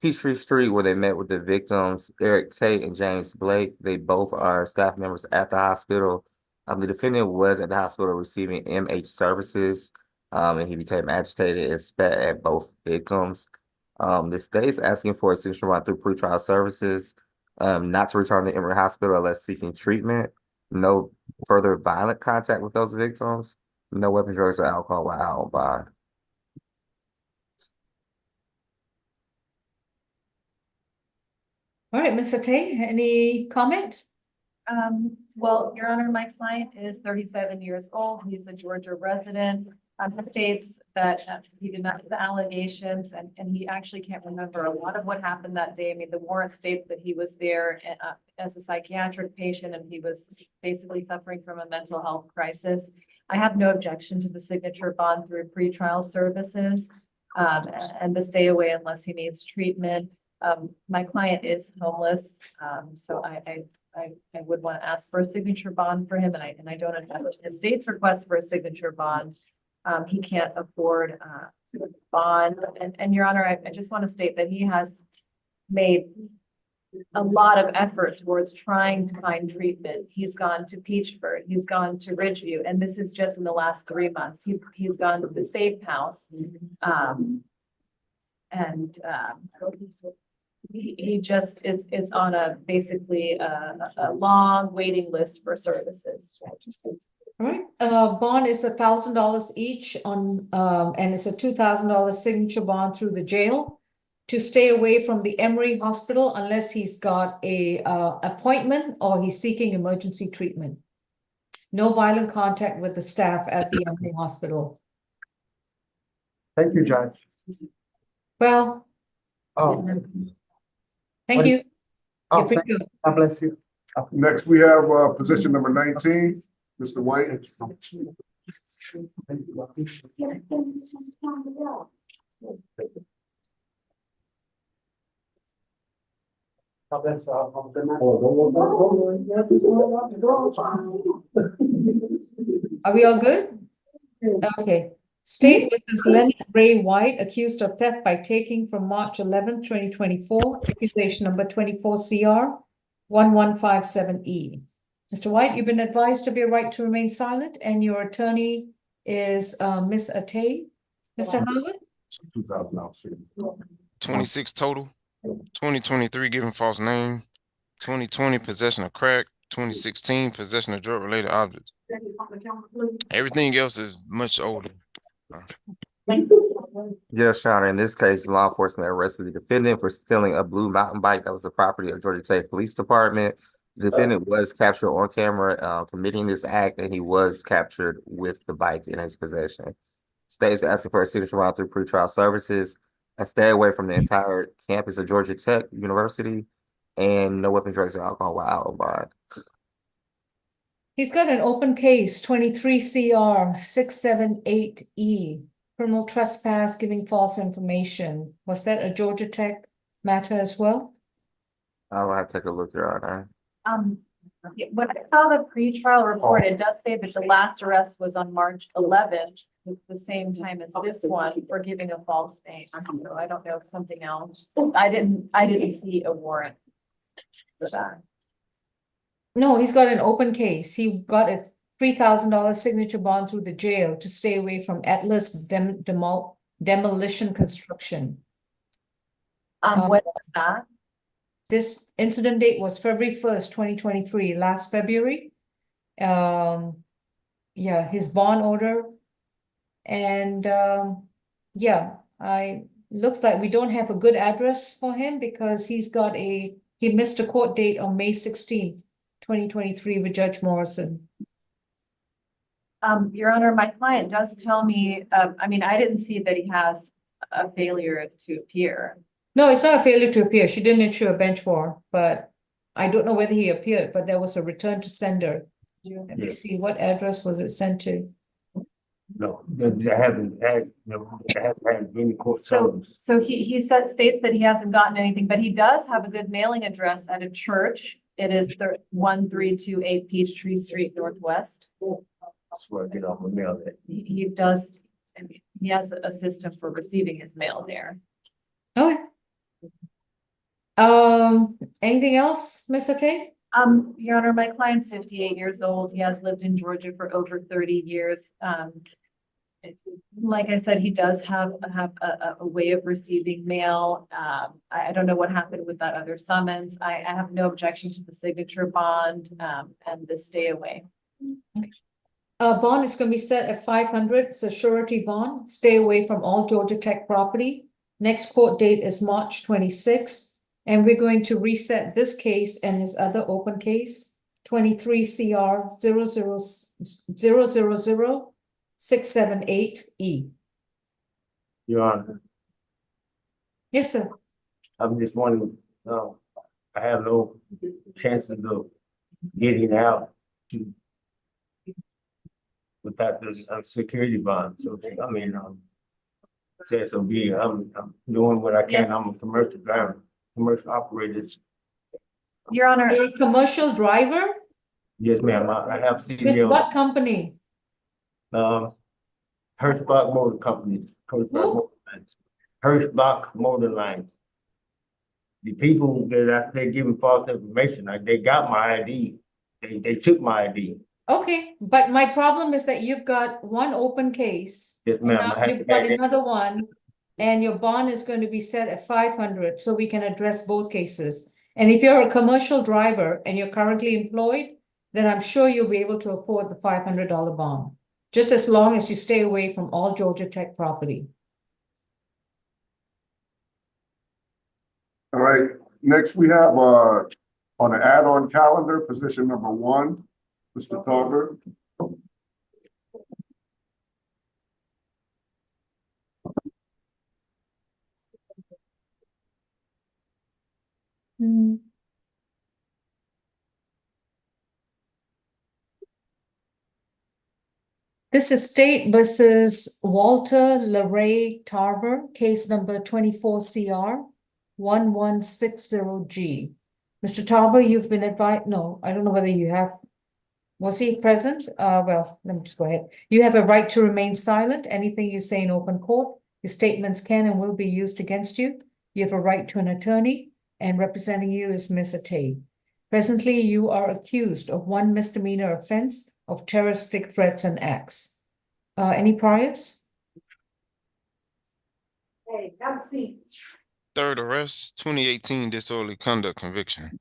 Peachtree Street, where they met with the victims, Eric Tate and James Blake. They both are staff members at the hospital. The defendant was at the hospital receiving MH services, and he became agitated and spat at both victims. The state is asking for a signature bond through pretrial services, not to return to Emory Hospital unless seeking treatment. No further violent contact with those victims. No weapons, drugs, or alcohol while out on bond. All right, Mr. Tate, any comment? Well, Your Honor, my client is 37 years old. He's a Georgia resident. He states that he did not do the allegations, and he actually can't remember a lot of what happened that day. I mean, the warrant states that he was there as a psychiatric patient, and he was basically suffering from a mental health crisis. I have no objection to the signature bond through pretrial services, and to stay away unless he needs treatment. My client is homeless, so I would want to ask for a signature bond for him, and I don't object to the state's request for a signature bond. He can't afford to bond, and Your Honor, I just want to state that he has made a lot of effort towards trying to find treatment. He's gone to Peachford, he's gone to Ridgeview, and this is just in the last 3 months. He's gone to the Safe House, he just is on basically a long waiting list for services. All right, bond is $1,000 each on, and it's a $2,000 signature bond through the jail to stay away from the Emory Hospital unless he's got a appointment or he's seeking emergency treatment. No violent contact with the staff at the Emory Hospital. Thank you, Judge. Well, thank you. Oh, You're free to go. God bless you. Next, we have position number 19, Mr. White. Are we all good? Okay. State versus Leonard Ray White, accused of theft by taking from March 11th, 2024, accusation number 24 CR 1157E. Mr. White, you've been advised of your right to remain silent, and your attorney is Ms. Atay. Mr. Howard? 2000. 26 total, 2023 giving false name, 2020 possession of crack, 2016 possession of drug-related objects. Everything else is much older. Yes, Your Honor, in this case, law enforcement arrested the defendant for stealing a blue mountain bike that was the property of Georgia Tech Police Department. The defendant was captured on camera committing this act, and he was captured with the bike in his possession. State is asking for a signature bond through pretrial services, and stay away from the entire campus of Georgia Tech University, and no weapons, drugs, or alcohol while out on bond. He's got an open case, 23 CR 678E, criminal trespass, giving false information. Was that a Georgia Tech matter as well? I'll have to take a look, Your Honor. When I saw the pretrial report, it does say that the last arrest was on March 11th, at the same time as this one, for giving a false name. So I don't know if something else. I didn't see a warrant for that. No, he's got an open case. He got a $3,000 signature bond through the jail to stay away from Atlas demolition construction. When was that? This incident date was February 1st, 2023, last February. Yeah, his bond order. And yeah, looks like we don't have a good address for him because he missed a court date on May 16th, 2023 with Judge Morrison. Your Honor, my client does tell me, I didn't see that he has a failure to appear. No, it's not a failure to appear. She didn't issue a bench warrant, but I don't know whether he appeared, but there was a return to sender. Let me see, what address was it sent to? No, they haven't had any court summons. So he states that he hasn't gotten anything, but he does have a good mailing address at a church. It is 1328 Peachtree Street Northwest. That's where I get off my mail that. He does, he has a system for receiving his mail there. Okay. Anything else, Ms. Atay? Your Honor, my client's 58 years old. He has lived in Georgia for over 30 years. Like I said, he does have a way of receiving mail. I don't know what happened with that other summons. I have no objection to the signature bond and the stay away. Bond is going to be set at 500. It's a surety bond. Stay away from all Georgia Tech property. Next court date is March 26th. And we're going to reset this case and his other open case, 23 CR 0000678E. Your Honor, Yes, sir. I'm just wondering, I have no chances of getting out without the security bond. So, said so be it. I'm doing what I can. Yes. I'm a commercial driver, commercial operator. Your Honor. You're a commercial driver? Yes, ma'am. I have With CDL. what company? Hirschbach Motor Company. Hirschbach Motor Lines. The people that they're giving false information, they got my ID. They took my ID. Okay, but my problem is that you've got one open case. Yes, and ma'am. now you've got another one, and your bond is going to be set at 500, so we can address both cases. And if you're a commercial driver and you're currently employed, then I'm sure you'll be able to afford the $500 bond, just as long as you stay away from all Georgia Tech property. All right, next we have on the add-on calendar, position number 1, Mr. Togger. This is State versus Walter LeRae Tarver, case number 24 CR 1160G. Mr. Tarver, you've been advised, no, I don't know whether you have. Was he present? Well, let me just go ahead. You have a right to remain silent. Anything you say in open court, your statements can and will be used against you. You have a right to an attorney, and representing you is Ms. Atay. Presently, you are accused of one misdemeanor offense of terroristic threats and acts. Any priors? Hey, have a seat. Third arrest, 2018 disorderly conduct conviction.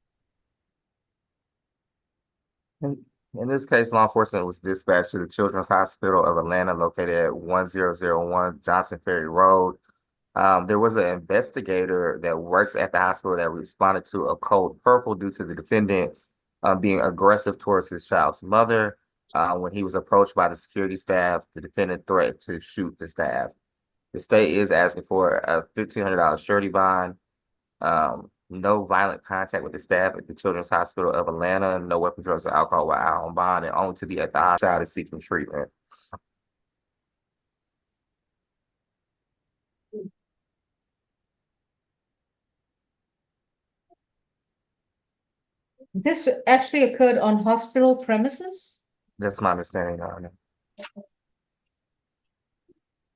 In this case, law enforcement was dispatched to the Children's Hospital of Atlanta located at 1001 Johnson Ferry Road. There was an investigator that works at the hospital that responded to a code purple due to the defendant being aggressive towards his child's mother. When he was approached by the security staff, the defendant threatened to shoot the staff. The state is asking for a $1,500 surety bond. No violent contact with the staff at the Children's Hospital of Atlanta, no weapon, drugs, or alcohol while out on bond, and only to be at the hospital child is seeking treatment. This actually occurred on hospital premises? That's my understanding, Your Honor.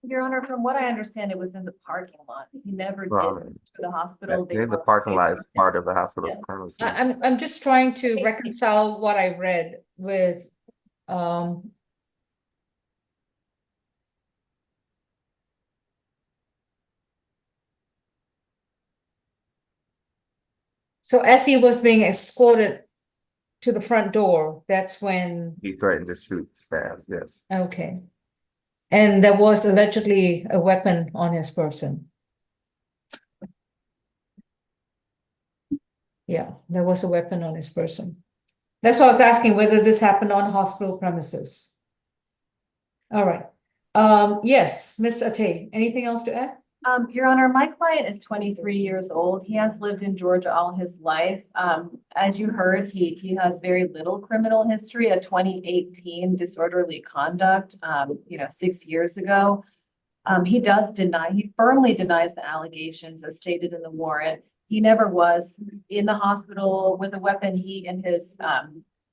Your Honor, from what I understand, it was in the parking lot. He never did Well, to the hospital. They the were- parking lot is part of the hospital's Yes. premises. I'm just trying to reconcile what I read with, so as he was being escorted to the front door, that's when, He threatened to shoot the staff, yes. okay. And there was allegedly a weapon on his person. Yeah, there was a weapon on his person. That's why I was asking whether this happened on hospital premises. All right. Yes, Ms. Atay, anything else to add? Your Honor, my client is 23 years old. He has lived in Georgia all his life. As you heard, he has very little criminal history, a 2018 disorderly conduct, 6 years ago. He firmly denies the allegations as stated in the warrant. He never was in the hospital with a weapon. He and his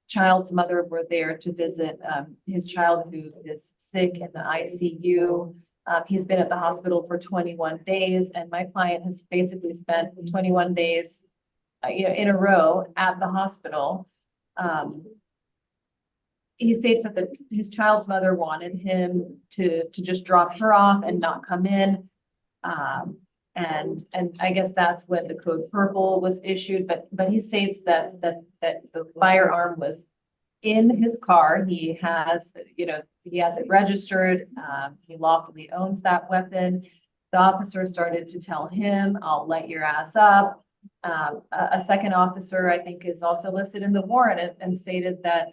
child's mother were there to visit his child who is sick in the ICU. He's been at the hospital for 21 days, and my client has basically spent 21 days in a row at the hospital. He states that his child's mother wanted him to just drop her off and not come in. And I guess that's when the code purple was issued, but he states that the firearm was in his car. He has it registered. He lawfully owns that weapon. The officer started to tell him, "I'll light your ass up." A second officer, I think, is also listed in the warrant and stated that,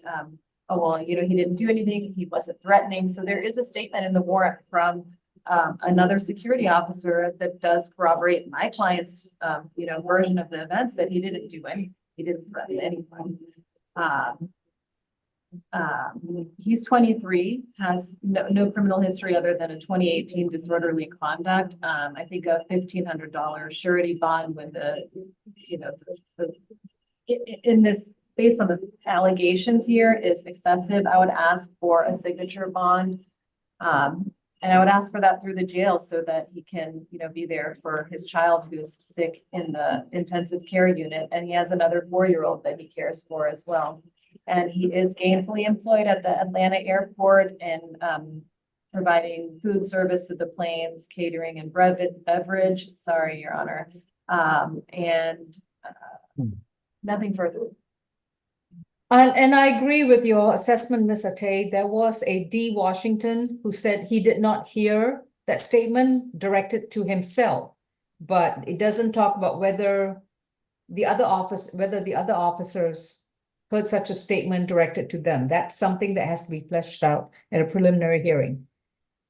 oh, well, he didn't do anything. He wasn't threatening. So there is a statement in the warrant from another security officer that does corroborate my client's, version of the events, that he didn't do anything. He didn't threaten anyone. He's 23, has no criminal history other than a 2018 disorderly conduct. I think a $1,500 surety bond with in this, based on the allegations here, is excessive. I would ask for a signature bond. And I would ask for that through the jail so that he can, be there for his child who's sick in the intensive care unit. And he has another 4-year-old that he cares for as well. And he is gainfully employed at the Atlanta airport and providing food service to the planes, catering and beverage. Sorry, Your Honor. Nothing further. And I agree with your assessment, Ms. Atay. There was a D. Washington who said he did not hear that statement directed to himself, but it doesn't talk about whether the other officers heard such a statement directed to them. That's something that has to be fleshed out in a preliminary hearing.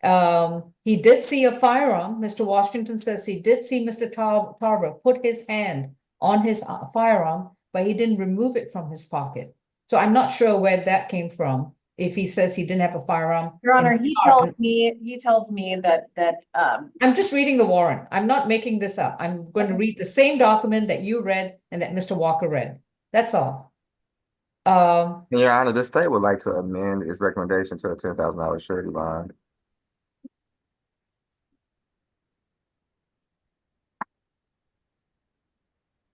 He did see a firearm. Mr. Washington says he did see Mr. Tarver put his hand on his firearm, but he didn't remove it from his pocket. So I'm not sure where that came from. if he says he didn't have a firearm. Your in Honor, the he apartment. tells me that, I'm just reading the warrant. I'm not making this up. I'm going to read the same document that you read and that Mr. Walker read. That's all. Your Honor, the state would like to amend its recommendation to a $10,000 surety bond.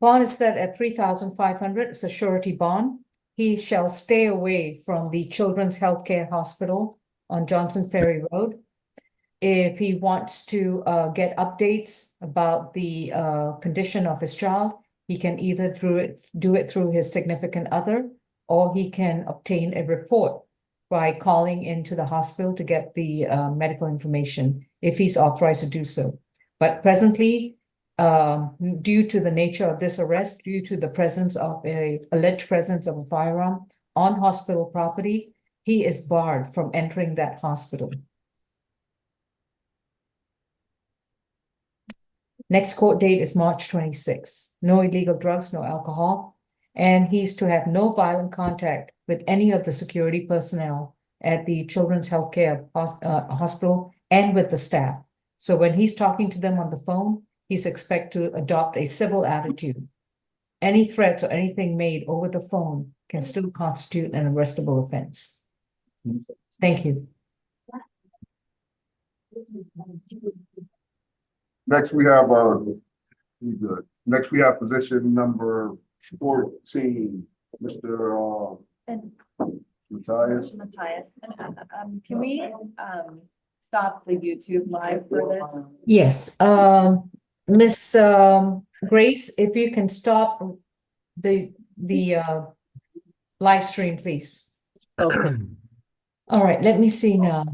Bond is set at 3,500. It's a surety bond. He shall stay away from the Children's Healthcare Hospital on Johnson Ferry Road. If he wants to get updates about the condition of his child, he can either do it through his significant other, or he can obtain a report by calling into the hospital to get the medical information if he's authorized to do so. But presently, due to the nature of this arrest, due to the presence of alleged presence of a firearm on hospital property, he is barred from entering that hospital. Next court date is March 26th. No illegal drugs, no alcohol. And he's to have no violent contact with any of the security personnel at the Children's Healthcare Hospital and with the staff. So when he's talking to them on the phone, he's expected to adopt a civil attitude. Any threats or anything made over the phone can still constitute an arrestable offense. Thank you. Next, we have, Next, we have position number 14, Mr. Matthias. Can we, stop the YouTube live for this? Yes, Miss Grace, if you can stop the live stream, please. Okay. All right, let me see now.